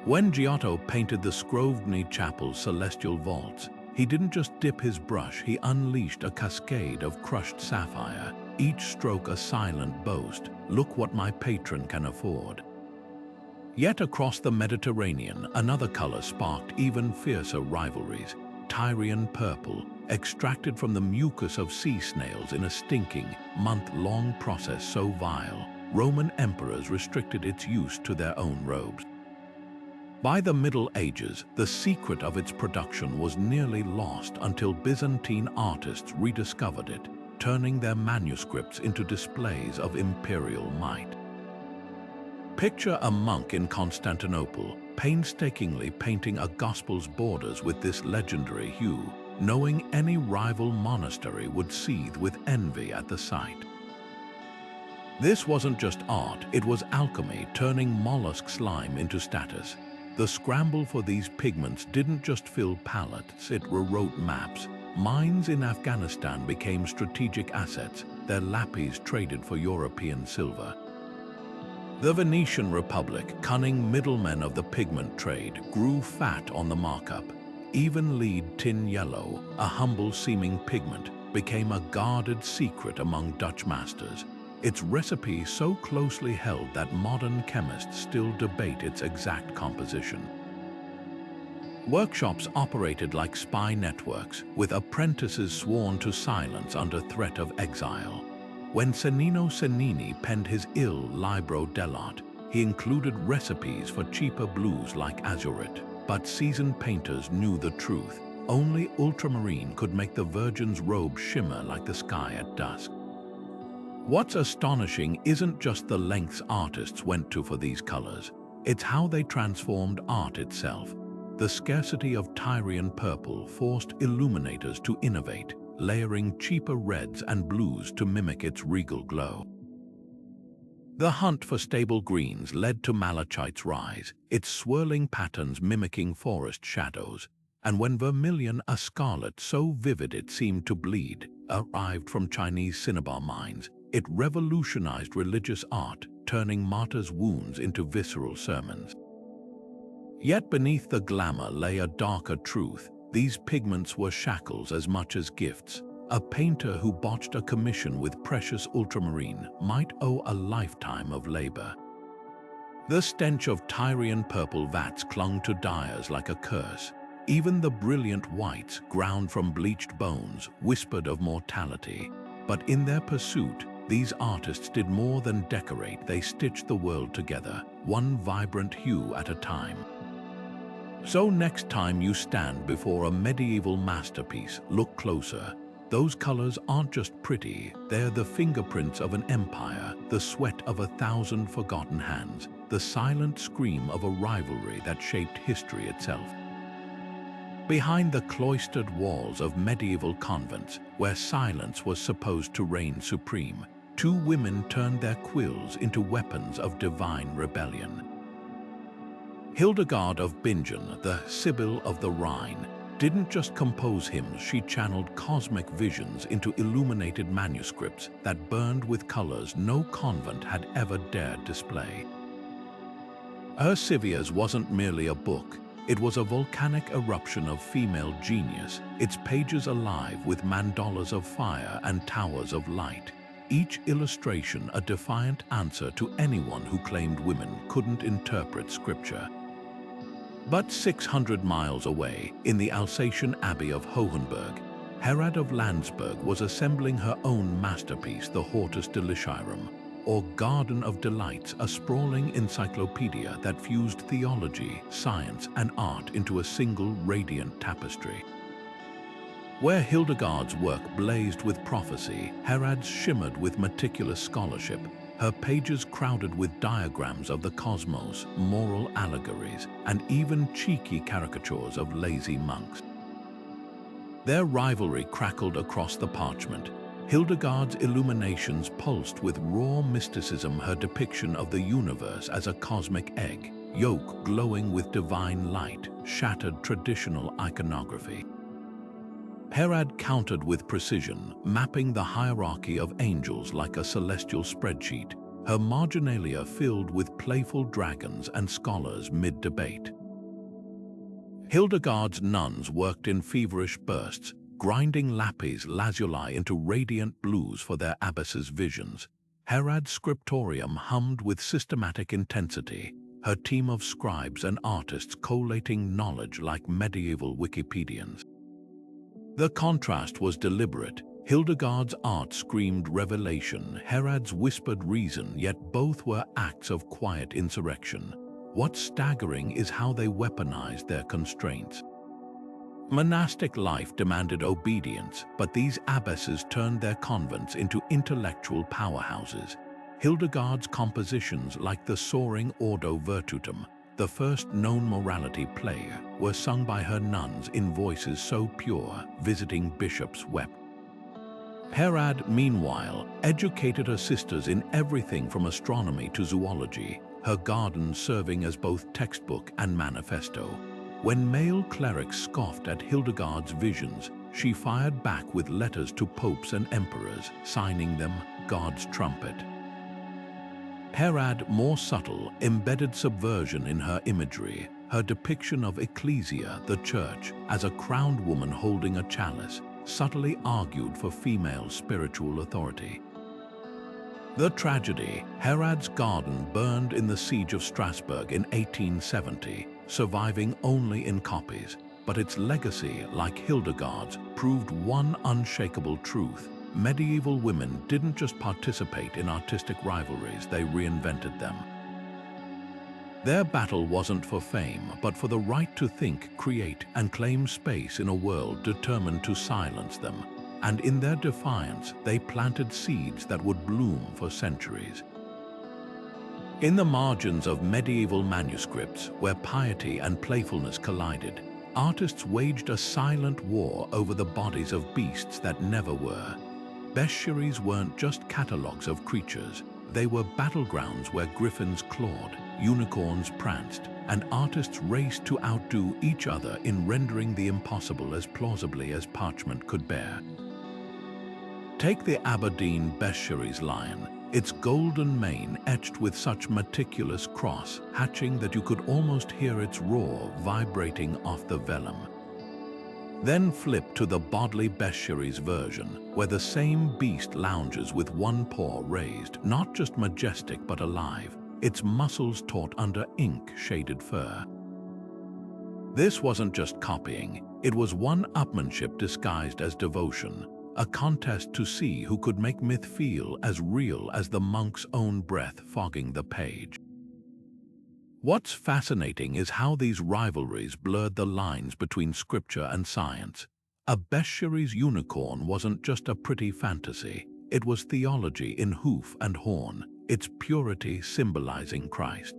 When Giotto painted the Scrovegni Chapel's celestial vaults, he didn't just dip his brush, he unleashed a cascade of crushed sapphire, each stroke a silent boast, look what my patron can afford. Yet across the Mediterranean, another color sparked even fiercer rivalries, Tyrian purple, extracted from the mucus of sea snails in a stinking, month-long process so vile, Roman emperors restricted its use to their own robes. By the Middle Ages, the secret of its production was nearly lost until Byzantine artists rediscovered it, turning their manuscripts into displays of imperial might. Picture a monk in Constantinople, painstakingly painting a gospel's borders with this legendary hue, knowing any rival monastery would seethe with envy at the sight. This wasn't just art, it was alchemy, turning mollusk slime into status. The scramble for these pigments didn't just fill palettes, it rewrote maps. Mines in Afghanistan became strategic assets, their lapis traded for European silver. The Venetian Republic, cunning middlemen of the pigment trade, grew fat on the markup. Even lead tin yellow, a humble-seeming pigment, became a guarded secret among Dutch masters. Its recipe so closely held that modern chemists still debate its exact composition. Workshops operated like spy networks, with apprentices sworn to silence under threat of exile. When Cennino Cennini penned his Il Libro dell'Arte, he included recipes for cheaper blues like azurite. But seasoned painters knew the truth. Only ultramarine could make the Virgin's robe shimmer like the sky at dusk. What's astonishing isn't just the lengths artists went to for these colors, it's how they transformed art itself. The scarcity of Tyrian purple forced illuminators to innovate, layering cheaper reds and blues to mimic its regal glow. The hunt for stable greens led to malachite's rise, its swirling patterns mimicking forest shadows, and when vermilion, a scarlet so vivid it seemed to bleed, arrived from Chinese cinnabar mines, it revolutionized religious art, turning martyrs' wounds into visceral sermons. Yet beneath the glamour lay a darker truth. These pigments were shackles as much as gifts. A painter who botched a commission with precious ultramarine might owe a lifetime of labor. The stench of Tyrian purple vats clung to dyers like a curse. Even the brilliant whites, ground from bleached bones, whispered of mortality. But in their pursuit, these artists did more than decorate, they stitched the world together, one vibrant hue at a time. So next time you stand before a medieval masterpiece, look closer. Those colors aren't just pretty, they're the fingerprints of an empire, the sweat of 1,000 forgotten hands, the silent scream of a rivalry that shaped history itself. Behind the cloistered walls of medieval convents, where silence was supposed to reign supreme, two women turned their quills into weapons of divine rebellion. Hildegard of Bingen, the Sibyl of the Rhine, didn't just compose hymns, she channeled cosmic visions into illuminated manuscripts that burned with colors no convent had ever dared display. Her Civias wasn't merely a book, it was a volcanic eruption of female genius, its pages alive with mandalas of fire and towers of light, each illustration a defiant answer to anyone who claimed women couldn't interpret scripture. But 600 miles away, in the Alsatian Abbey of Hohenberg, Herad of Landsberg was assembling her own masterpiece, the Hortus Deliciarum, or Garden of Delights, a sprawling encyclopedia that fused theology, science, and art into a single radiant tapestry. Where Hildegard's work blazed with prophecy, Herad's shimmered with meticulous scholarship, her pages crowded with diagrams of the cosmos, moral allegories, and even cheeky caricatures of lazy monks. Their rivalry crackled across the parchment. Hildegard's illuminations pulsed with raw mysticism, her depiction of the universe as a cosmic egg, yolk glowing with divine light, shattered traditional iconography. Herad countered with precision, mapping the hierarchy of angels like a celestial spreadsheet, her marginalia filled with playful dragons and scholars mid-debate. Hildegard's nuns worked in feverish bursts, grinding lapis lazuli into radiant blues for their abbess's visions. Herad's scriptorium hummed with systematic intensity, her team of scribes and artists collating knowledge like medieval Wikipedians. The contrast was deliberate. Hildegard's art screamed revelation, Herad's whispered reason, yet both were acts of quiet insurrection. What's staggering is how they weaponized their constraints. Monastic life demanded obedience, but these abbesses turned their convents into intellectual powerhouses. Hildegard's compositions, like the soaring Ordo Virtutum, the first known morality play, were sung by her nuns in voices so pure, visiting bishops wept. Herad, meanwhile, educated her sisters in everything from astronomy to zoology, her gardens serving as both textbook and manifesto. When male clerics scoffed at Hildegard's visions, she fired back with letters to popes and emperors, signing them God's trumpet. Herad, more subtle, embedded subversion in her imagery, her depiction of ecclesia, the church, as a crowned woman holding a chalice, subtly argued for female spiritual authority. The tragedy, Herad's garden burned in the Siege of Strasbourg in 1870, surviving only in copies, but its legacy, like Hildegard's, proved one unshakable truth. Medieval women didn't just participate in artistic rivalries, they reinvented them. Their battle wasn't for fame, but for the right to think, create, and claim space in a world determined to silence them. And in their defiance, they planted seeds that would bloom for centuries. In the margins of medieval manuscripts, where piety and playfulness collided, artists waged a silent war over the bodies of beasts that never were. Bestiaries weren't just catalogues of creatures, they were battlegrounds where griffins clawed, unicorns pranced, and artists raced to outdo each other in rendering the impossible as plausibly as parchment could bear. Take the Aberdeen bestiary's lion, its golden mane etched with such meticulous cross-hatching that you could almost hear its roar vibrating off the vellum. Then flip to the Bodley bestiary's version, where the same beast lounges with one paw raised, not just majestic but alive, its muscles taut under ink-shaded fur. This wasn't just copying, it was one-upmanship disguised as devotion, a contest to see who could make myth feel as real as the monk's own breath fogging the page. What's fascinating is how these rivalries blurred the lines between scripture and science. A bestiary's unicorn wasn't just a pretty fantasy, it was theology in hoof and horn, its purity symbolizing Christ.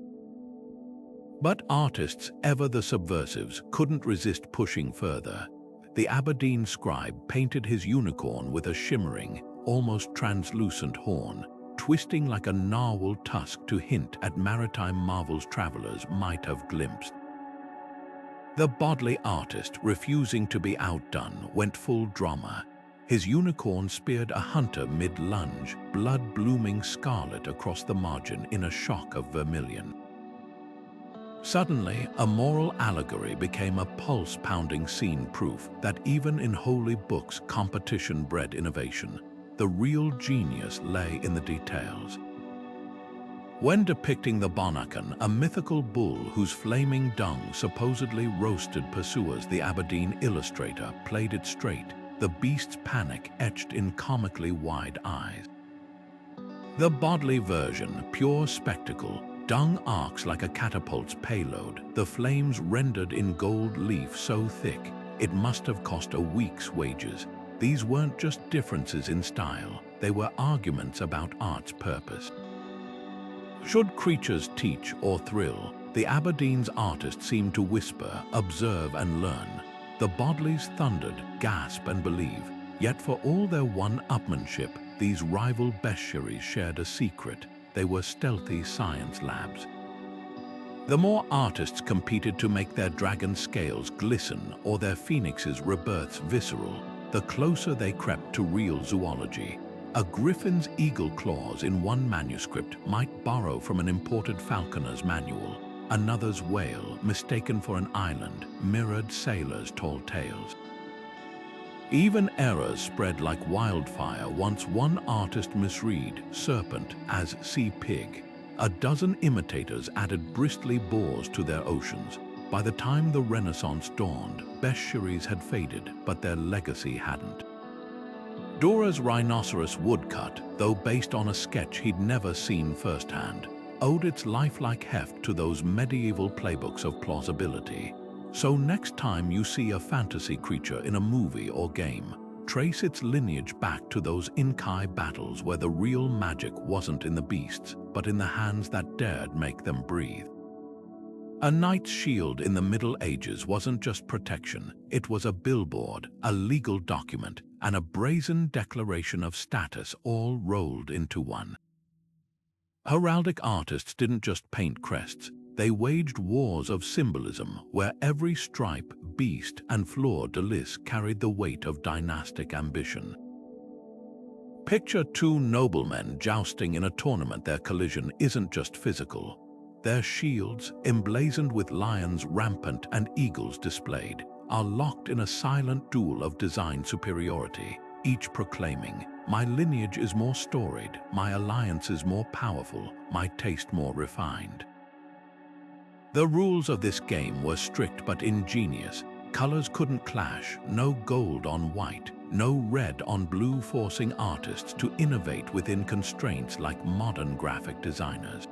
But artists, ever the subversives, couldn't resist pushing further. The Aberdeen scribe painted his unicorn with a shimmering, almost translucent horn, twisting like a narwhal tusk to hint at maritime marvels travelers might have glimpsed. The Bodley artist, refusing to be outdone, went full drama. His unicorn speared a hunter mid-lunge, blood blooming scarlet across the margin in a shock of vermilion. Suddenly, a moral allegory became a pulse-pounding scene, proof that even in holy books competition bred innovation. The real genius lay in the details. When depicting the Bonachan, a mythical bull whose flaming dung supposedly roasted pursuers, the Aberdeen illustrator played it straight, the beast's panic etched in comically wide eyes. The Bodley version, pure spectacle, dung arcs like a catapult's payload, the flames rendered in gold leaf so thick it must have cost a week's wages. These weren't just differences in style, they were arguments about art's purpose. Should creatures teach or thrill? The Aberdeen's artist seemed to whisper, observe and learn. The Bodleys thundered, gasp and believe. Yet for all their one-upmanship, these rival bestiaries shared a secret. They were stealthy science labs. The more artists competed to make their dragon scales glisten or their phoenixes' rebirths visceral, the closer they crept to real zoology. A griffin's eagle claws in one manuscript might borrow from an imported falconer's manual. Another's whale, mistaken for an island, mirrored sailors' tall tales. Even errors spread like wildfire once one artist misread serpent as sea pig. A dozen imitators added bristly boars to their oceans. By the time the Renaissance dawned, bestiaries had faded, but their legacy hadn't. Durer's rhinoceros woodcut, though based on a sketch he'd never seen firsthand, owed its lifelike heft to those medieval playbooks of plausibility. So next time you see a fantasy creature in a movie or game, trace its lineage back to those Inkai battles where the real magic wasn't in the beasts, but in the hands that dared make them breathe. A knight's shield in the Middle Ages wasn't just protection, it was a billboard, a legal document, and a brazen declaration of status all rolled into one. Heraldic artists didn't just paint crests, they waged wars of symbolism where every stripe, beast, and fleur-de-lis carried the weight of dynastic ambition. Picture two noblemen jousting in a tournament. Their collision isn't just physical. Their shields, emblazoned with lions rampant and eagles displayed, are locked in a silent duel of design superiority, each proclaiming, "My lineage is more storied, my alliance is more powerful, my taste more refined." The rules of this game were strict but ingenious. Colors couldn't clash, no gold on white, no red on blue, forcing artists to innovate within constraints like modern graphic designers.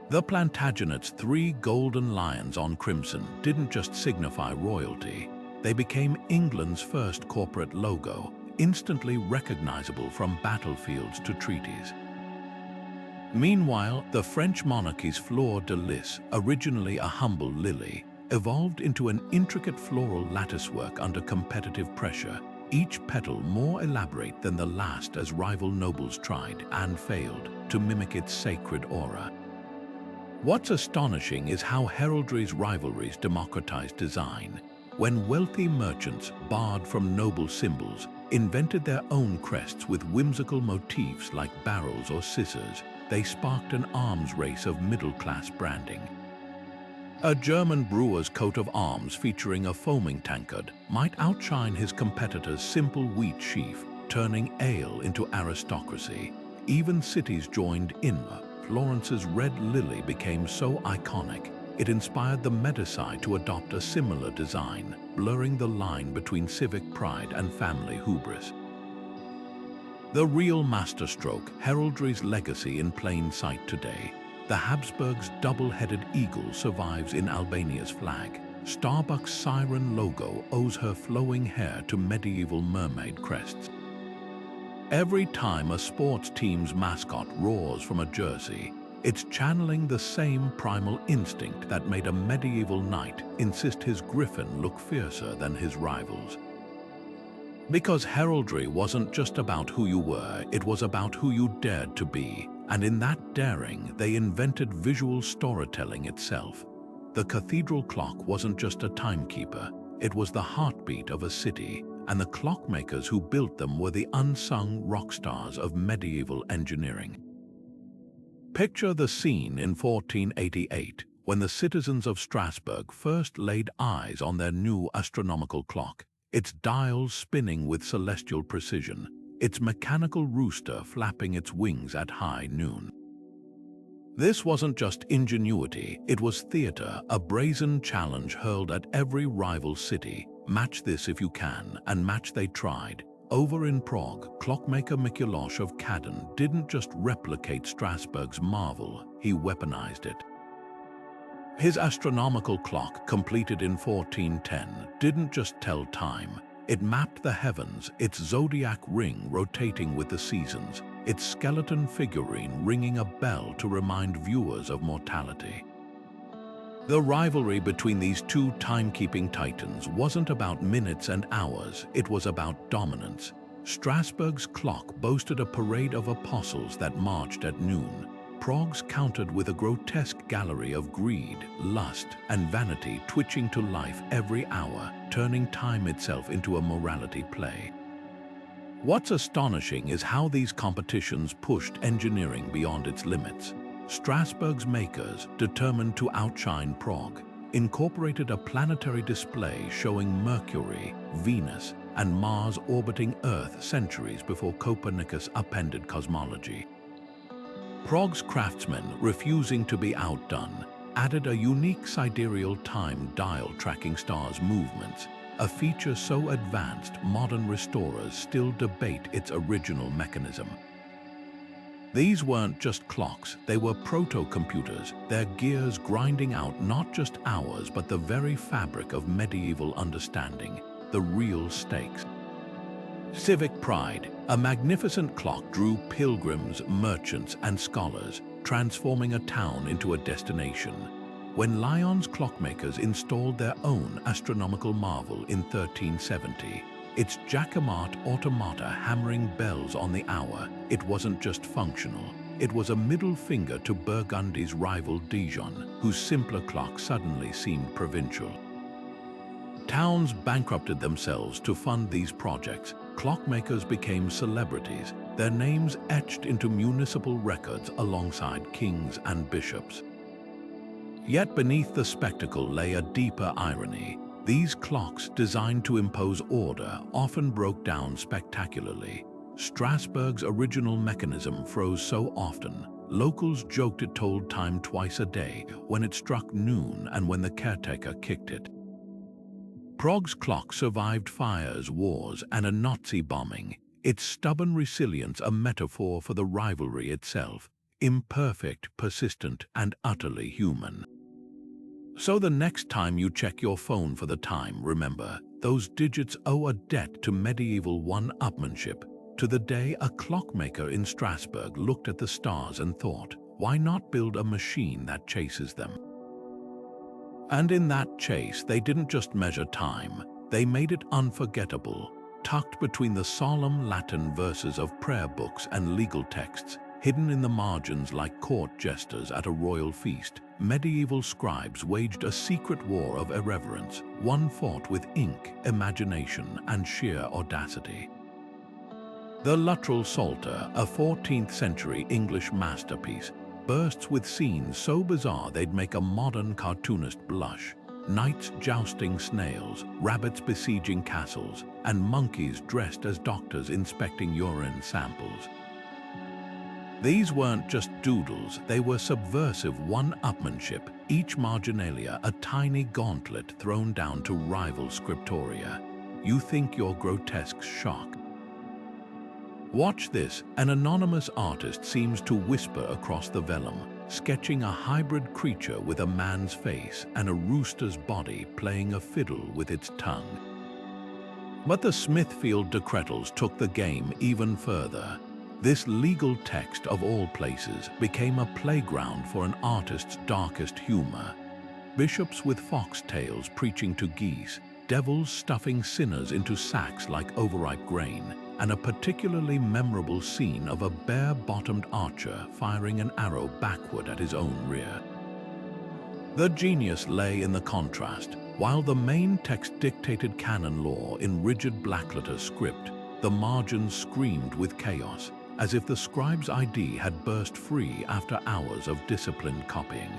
The Plantagenet's 3 golden lions on crimson didn't just signify royalty, they became England's first corporate logo, instantly recognizable from battlefields to treaties. Meanwhile, the French monarchy's fleur-de-lis, originally a humble lily, evolved into an intricate floral latticework under competitive pressure, each petal more elaborate than the last as rival nobles tried and failed to mimic its sacred aura. What's astonishing is how heraldry's rivalries democratized design. When wealthy merchants, barred from noble symbols, invented their own crests with whimsical motifs like barrels or scissors, they sparked an arms race of middle-class branding. A German brewer's coat of arms featuring a foaming tankard might outshine his competitor's simple wheat sheaf, turning ale into aristocracy. Even cities joined in. Florence's red lily became so iconic, it inspired the Medici to adopt a similar design, blurring the line between civic pride and family hubris. The real masterstroke, heraldry's legacy in plain sight today. The Habsburgs' double-headed eagle survives in Albania's flag. Starbucks' siren logo owes her flowing hair to medieval mermaid crests. Every time a sports team's mascot roars from a jersey, it's channeling the same primal instinct that made a medieval knight insist his griffin look fiercer than his rivals. Because heraldry wasn't just about who you were, it was about who you dared to be. And in that daring, they invented visual storytelling itself. The cathedral clock wasn't just a timekeeper, it was the heartbeat of a city, and the clockmakers who built them were the unsung rock stars of medieval engineering. Picture the scene in 1488, when the citizens of Strasbourg first laid eyes on their new astronomical clock, its dials spinning with celestial precision, its mechanical rooster flapping its wings at high noon. This wasn't just ingenuity, it was theater, a brazen challenge hurled at every rival city. Match this if you can, and match they tried. Over in Prague, clockmaker Mikuláš of Kladno didn't just replicate Strasbourg's marvel, he weaponized it. His astronomical clock, completed in 1410, didn't just tell time. It mapped the heavens, its zodiac ring rotating with the seasons, its skeleton figurine ringing a bell to remind viewers of mortality. The rivalry between these two timekeeping titans wasn't about minutes and hours, it was about dominance. Strasbourg's clock boasted a parade of apostles that marched at noon. Prague's countered with a grotesque gallery of greed, lust, and vanity twitching to life every hour, turning time itself into a morality play. What's astonishing is how these competitions pushed engineering beyond its limits. Strasbourg's makers, determined to outshine Prague, incorporated a planetary display showing Mercury, Venus, and Mars orbiting Earth centuries before Copernicus appended cosmology. Prague's craftsmen, refusing to be outdone, added a unique sidereal time dial tracking stars' movements, a feature so advanced modern restorers still debate its original mechanism. These weren't just clocks, they were proto-computers, their gears grinding out not just hours but the very fabric of medieval understanding, the real stakes. Civic pride. A magnificent clock drew pilgrims, merchants, and scholars, transforming a town into a destination. When Lyon's clockmakers installed their own astronomical marvel in 1370, its Jacquemart automata hammering bells on the hour, it wasn't just functional. It was a middle finger to Burgundy's rival Dijon, whose simpler clock suddenly seemed provincial. Towns bankrupted themselves to fund these projects. Clockmakers became celebrities, their names etched into municipal records alongside kings and bishops. Yet beneath the spectacle lay a deeper irony. These clocks, designed to impose order, often broke down spectacularly. Strasbourg's original mechanism froze so often, locals joked it told time twice a day, when it struck noon and when the caretaker kicked it. Prague's clock survived fires, wars, and a Nazi bombing, its stubborn resilience a metaphor for the rivalry itself, imperfect, persistent, and utterly human. So the next time you check your phone for the time, remember, those digits owe a debt to medieval one-upmanship, to the day a clockmaker in Strasbourg looked at the stars and thought, why not build a machine that chases them? And in that chase, they didn't just measure time, they made it unforgettable. Tucked between the solemn Latin verses of prayer books and legal texts, hidden in the margins like court jesters at a royal feast, medieval scribes waged a secret war of irreverence, one fought with ink, imagination, and sheer audacity. The Luttrell Psalter, a 14th century English masterpiece, bursts with scenes so bizarre they'd make a modern cartoonist blush. Knights jousting snails, rabbits besieging castles, and monkeys dressed as doctors inspecting urine samples. These weren't just doodles, they were subversive one-upmanship, each marginalia a tiny gauntlet thrown down to rival scriptoria. You think you're grotesque shock. Watch this, an anonymous artist seems to whisper across the vellum, sketching a hybrid creature with a man's face and a rooster's body playing a fiddle with its tongue. But the Smithfield decretals took the game even further. This legal text of all places became a playground for an artist's darkest humor. Bishops with foxtails preaching to geese, devils stuffing sinners into sacks like overripe grain, and a particularly memorable scene of a bare-bottomed archer firing an arrow backward at his own rear. The genius lay in the contrast. While the main text dictated canon law in rigid black-letter script, the margins screamed with chaos, as if the scribe's ID had burst free after hours of disciplined copying.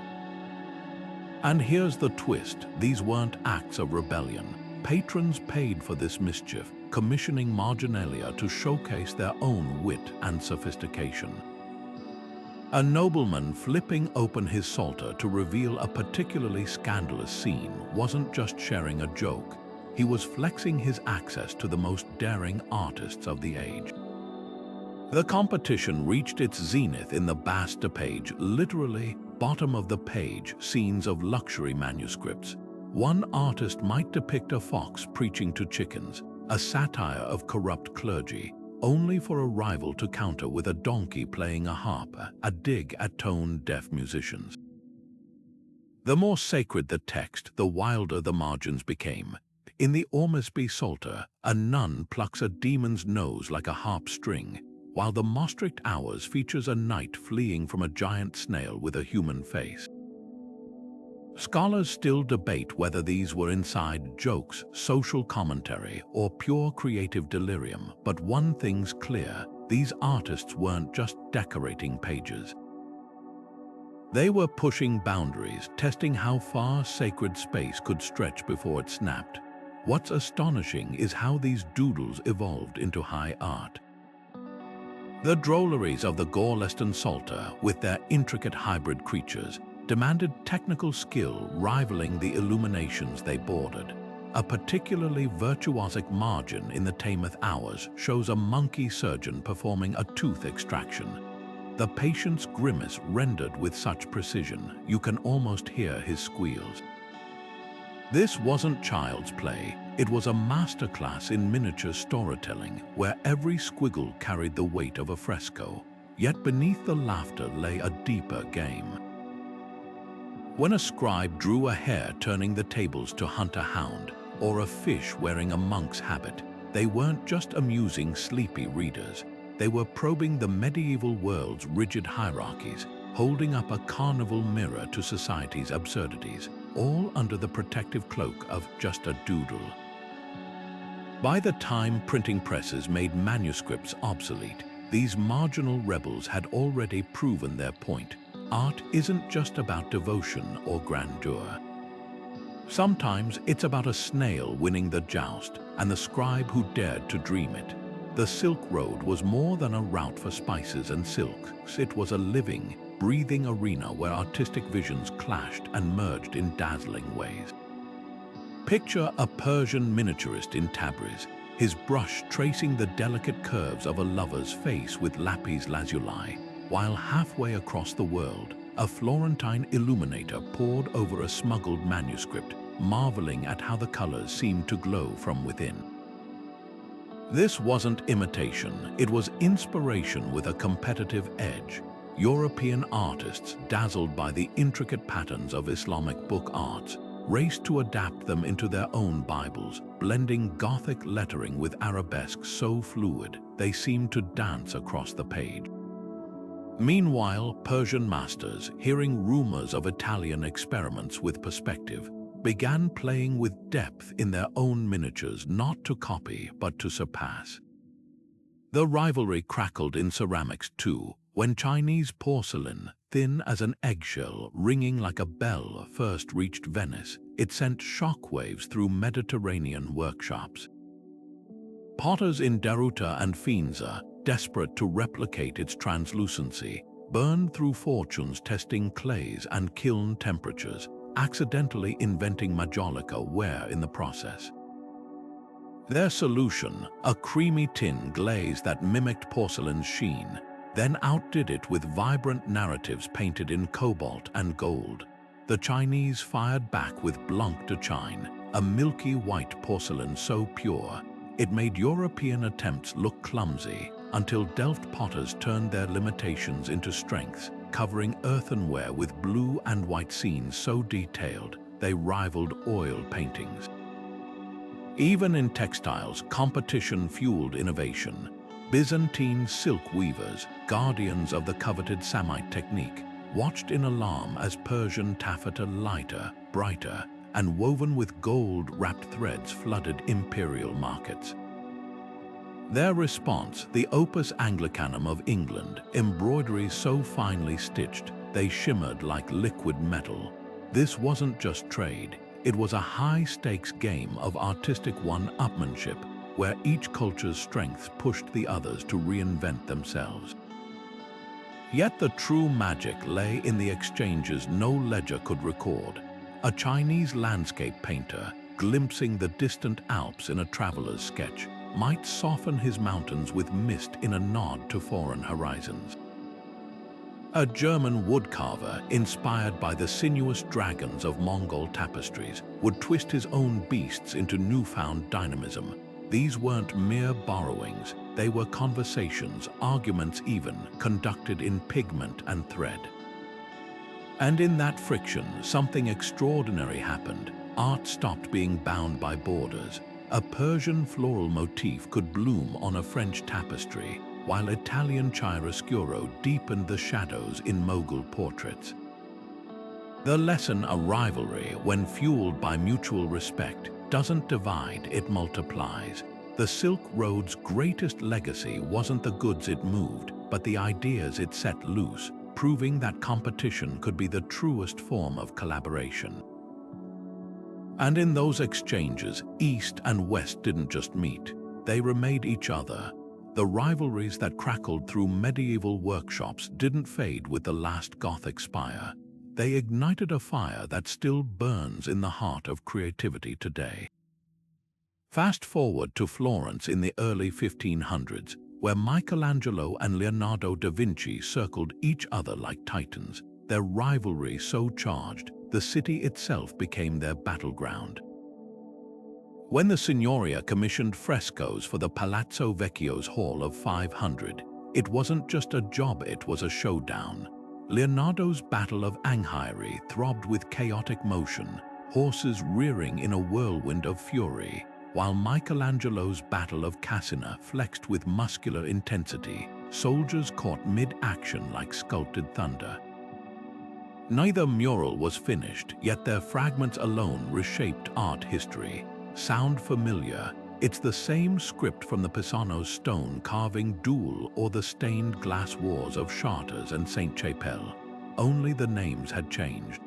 And here's the twist: these weren't acts of rebellion. Patrons paid for this mischief, commissioning marginalia to showcase their own wit and sophistication. A nobleman flipping open his psalter to reveal a particularly scandalous scene wasn't just sharing a joke. He was flexing his access to the most daring artists of the age. The competition reached its zenith in the bas de page, literally bottom of the page, scenes of luxury manuscripts. One artist might depict a fox preaching to chickens, a satire of corrupt clergy, only for a rival to counter with a donkey playing a harp, a dig at tone-deaf musicians. The more sacred the text, the wilder the margins became. In the Ormesby Psalter, a nun plucks a demon's nose like a harp string, while the Maastricht Hours features a knight fleeing from a giant snail with a human face. Scholars still debate whether these were inside jokes, social commentary, or pure creative delirium, but one thing's clear: these artists weren't just decorating pages. They were pushing boundaries, testing how far sacred space could stretch before it snapped. What's astonishing is how these doodles evolved into high art. The drolleries of the Gorleston Psalter, with their intricate hybrid creatures, demanded technical skill rivaling the illuminations they bordered. A particularly virtuosic margin in the Tameth Hours shows a monkey surgeon performing a tooth extraction. The patient's grimace rendered with such precision, you can almost hear his squeals. This wasn't child's play. It was a masterclass in miniature storytelling, where every squiggle carried the weight of a fresco. Yet beneath the laughter lay a deeper game. When a scribe drew a hare turning the tables to hunt a hound, or a fish wearing a monk's habit, they weren't just amusing sleepy readers. They were probing the medieval world's rigid hierarchies, holding up a carnival mirror to society's absurdities, all under the protective cloak of just a doodle. By the time printing presses made manuscripts obsolete, these marginal rebels had already proven their point. Art isn't just about devotion or grandeur. Sometimes it's about a snail winning the joust and the scribe who dared to dream it. The Silk Road was more than a route for spices and silks. It was a living, breathing arena where artistic visions clashed and merged in dazzling ways. Picture a Persian miniaturist in Tabriz, his brush tracing the delicate curves of a lover's face with lapis lazuli, while halfway across the world, a Florentine illuminator pored over a smuggled manuscript, marveling at how the colors seemed to glow from within. This wasn't imitation, it was inspiration with a competitive edge. European artists, dazzled by the intricate patterns of Islamic book arts, raced to adapt them into their own Bibles, blending Gothic lettering with arabesque so fluid they seemed to dance across the page. Meanwhile, Persian masters, hearing rumors of Italian experiments with perspective, began playing with depth in their own miniatures, not to copy but to surpass. The rivalry crackled in ceramics too, when Chinese porcelain, thin as an eggshell, ringing like a bell, first reached Venice. It sent shockwaves through Mediterranean workshops. Potters in Deruta and Faenza, desperate to replicate its translucency, burned through fortunes testing clays and kiln temperatures, accidentally inventing majolica ware in the process. Their solution, a creamy tin glaze that mimicked porcelain's sheen, then outdid it with vibrant narratives painted in cobalt and gold. The Chinese fired back with Blanc de Chine, a milky white porcelain so pure, it made European attempts look clumsy, until Delft potters turned their limitations into strengths, covering earthenware with blue and white scenes so detailed they rivaled oil paintings. Even in textiles, competition fueled innovation. Byzantine silk weavers, guardians of the coveted Samite technique, watched in alarm as Persian taffeta lighter, brighter, and woven with gold-wrapped threads flooded imperial markets. Their response, the Opus Anglicanum of England, embroideries so finely stitched, they shimmered like liquid metal. This wasn't just trade, it was a high-stakes game of artistic one-upmanship, where each culture's strengths pushed the others to reinvent themselves. Yet the true magic lay in the exchanges no ledger could record. A Chinese landscape painter, glimpsing the distant Alps in a traveler's sketch, might soften his mountains with mist in a nod to foreign horizons. A German woodcarver, inspired by the sinuous dragons of Mongol tapestries, would twist his own beasts into newfound dynamism. These weren't mere borrowings, they were conversations, arguments even, conducted in pigment and thread. And in that friction, something extraordinary happened. Art stopped being bound by borders. A Persian floral motif could bloom on a French tapestry, while Italian chiaroscuro deepened the shadows in Mughal portraits. The lesson, a rivalry, when fueled by mutual respect, doesn't divide, it multiplies. The Silk Road's greatest legacy wasn't the goods it moved, but the ideas it set loose, proving that competition could be the truest form of collaboration. And in those exchanges, East and West didn't just meet, they remade each other. The rivalries that crackled through medieval workshops didn't fade with the last Gothic spire. They ignited a fire that still burns in the heart of creativity today. Fast forward to Florence in the early 1500s, where Michelangelo and Leonardo da Vinci circled each other like titans, their rivalry so charged, the city itself became their battleground. When the Signoria commissioned frescoes for the Palazzo Vecchio's Hall of 500, it wasn't just a job, it was a showdown. Leonardo's Battle of Anghiari throbbed with chaotic motion, horses rearing in a whirlwind of fury, while Michelangelo's Battle of Cassina flexed with muscular intensity, soldiers caught mid-action like sculpted thunder. Neither mural was finished, yet their fragments alone reshaped art history. Sound familiar? It's the same script from the Pisano's stone carving duel or the stained glass wars of Chartres and Saint-Chapelle. Only the names had changed.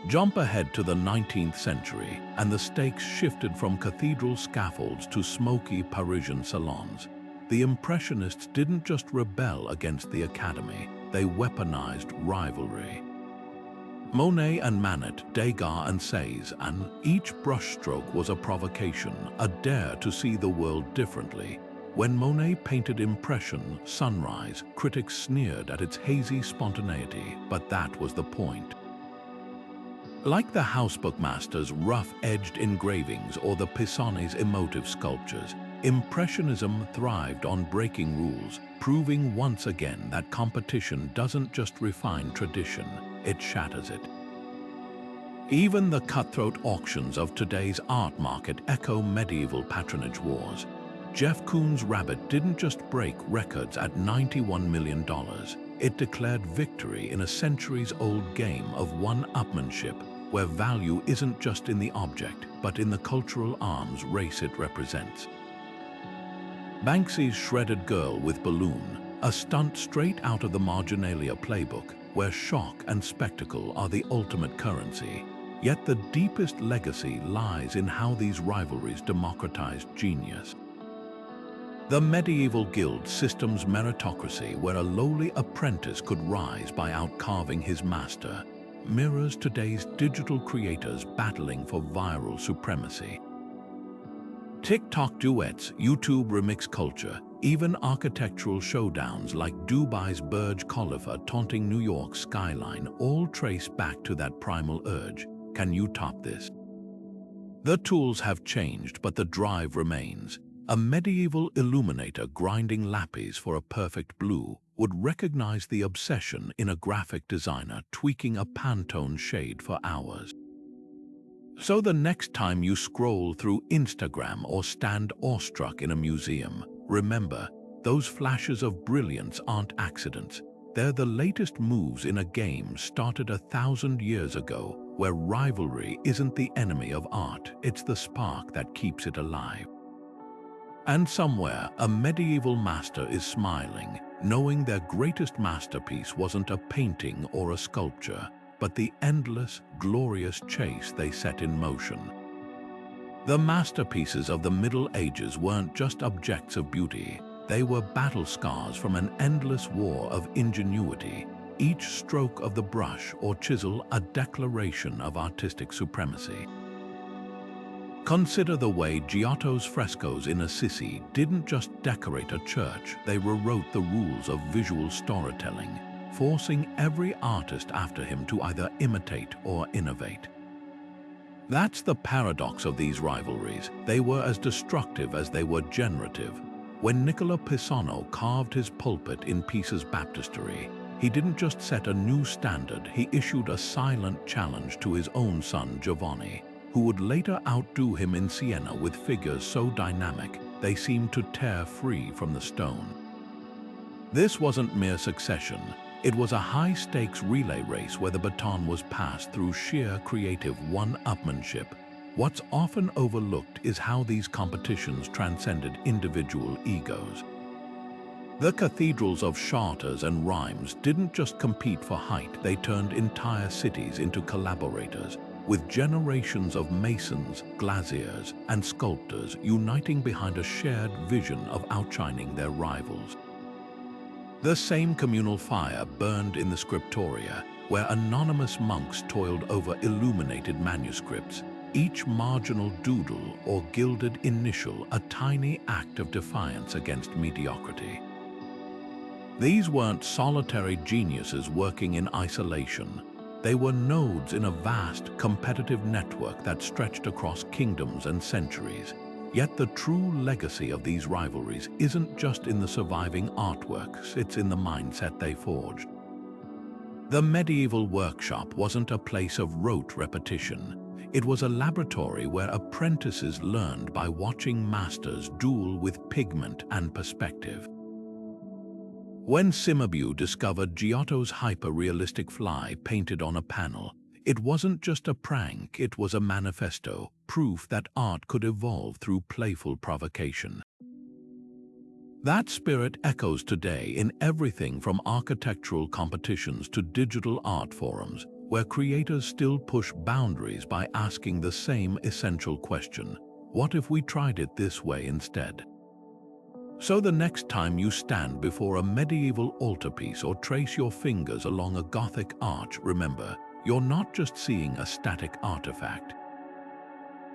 Jump ahead to the 19th century, and the stakes shifted from cathedral scaffolds to smoky Parisian salons. The Impressionists didn't just rebel against the Academy, they weaponized rivalry. Monet and Manet, Degas and Cézanne, each brushstroke was a provocation, a dare to see the world differently. When Monet painted Impression, Sunrise, critics sneered at its hazy spontaneity, but that was the point. Like the housebook master's rough-edged engravings or the Pisani's emotive sculptures, Impressionism thrived on breaking rules, proving once again that competition doesn't just refine tradition, it shatters it. Even the cutthroat auctions of today's art market echo medieval patronage wars. Jeff Koons' Rabbit didn't just break records at $91 million. It declared victory in a centuries-old game of one-upmanship, where value isn't just in the object, but in the cultural arms race it represents. Banksy's Shredded Girl with Balloon, a stunt straight out of the Marginalia playbook, where shock and spectacle are the ultimate currency. Yet the deepest legacy lies in how these rivalries democratized genius. The medieval guild system's meritocracy, where a lowly apprentice could rise by outcarving his master, mirrors today's digital creators battling for viral supremacy. TikTok duets, YouTube remix culture, even architectural showdowns like Dubai's Burj Khalifa taunting New York's skyline all trace back to that primal urge. Can you top this? The tools have changed, but the drive remains. A medieval illuminator grinding lapis for a perfect blue would recognize the obsession in a graphic designer tweaking a Pantone shade for hours. So the next time you scroll through Instagram or stand awestruck in a museum, remember, those flashes of brilliance aren't accidents. They're the latest moves in a game started 1,000 years ago, where rivalry isn't the enemy of art, it's the spark that keeps it alive. And somewhere, a medieval master is smiling, knowing their greatest masterpiece wasn't a painting or a sculpture, but the endless, glorious chase they set in motion. The masterpieces of the Middle Ages weren't just objects of beauty, they were battle scars from an endless war of ingenuity, each stroke of the brush or chisel a declaration of artistic supremacy. Consider the way Giotto's frescoes in Assisi didn't just decorate a church, they rewrote the rules of visual storytelling, forcing every artist after him to either imitate or innovate. That's the paradox of these rivalries. They were as destructive as they were generative. When Nicola Pisano carved his pulpit in Pisa's baptistery, he didn't just set a new standard, he issued a silent challenge to his own son Giovanni, who would later outdo him in Siena with figures so dynamic they seemed to tear free from the stone. This wasn't mere succession, it was a high-stakes relay race where the baton was passed through sheer creative one-upmanship. What's often overlooked is how these competitions transcended individual egos. The cathedrals of Chartres and Reims didn't just compete for height, they turned entire cities into collaborators, with generations of masons, glaziers, and sculptors uniting behind a shared vision of outshining their rivals. The same communal fire burned in the scriptoria, where anonymous monks toiled over illuminated manuscripts, each marginal doodle or gilded initial a tiny act of defiance against mediocrity. These weren't solitary geniuses working in isolation. They were nodes in a vast, competitive network that stretched across kingdoms and centuries. Yet the true legacy of these rivalries isn't just in the surviving artworks, it's in the mindset they forged. The medieval workshop wasn't a place of rote repetition. It was a laboratory where apprentices learned by watching masters duel with pigment and perspective. When Cimabue discovered Giotto's hyper-realistic fly painted on a panel, it wasn't just a prank, it was a manifesto, proof that art could evolve through playful provocation. That spirit echoes today in everything from architectural competitions to digital art forums, where creators still push boundaries by asking the same essential question: what if we tried it this way instead? So the next time you stand before a medieval altarpiece or trace your fingers along a Gothic arch, remember, you're not just seeing a static artifact.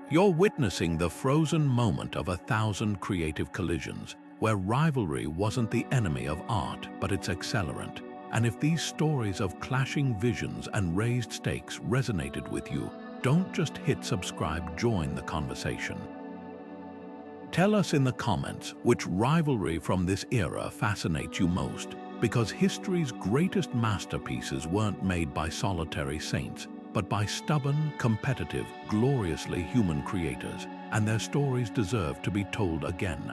You're witnessing the frozen moment of 1,000 creative collisions, where rivalry wasn't the enemy of art, but its accelerant. And if these stories of clashing visions and raised stakes resonated with you, don't just hit subscribe, join the conversation. Tell us in the comments which rivalry from this era fascinates you most, because history's greatest masterpieces weren't made by solitary saints, but by stubborn, competitive, gloriously human creators, and their stories deserve to be told again and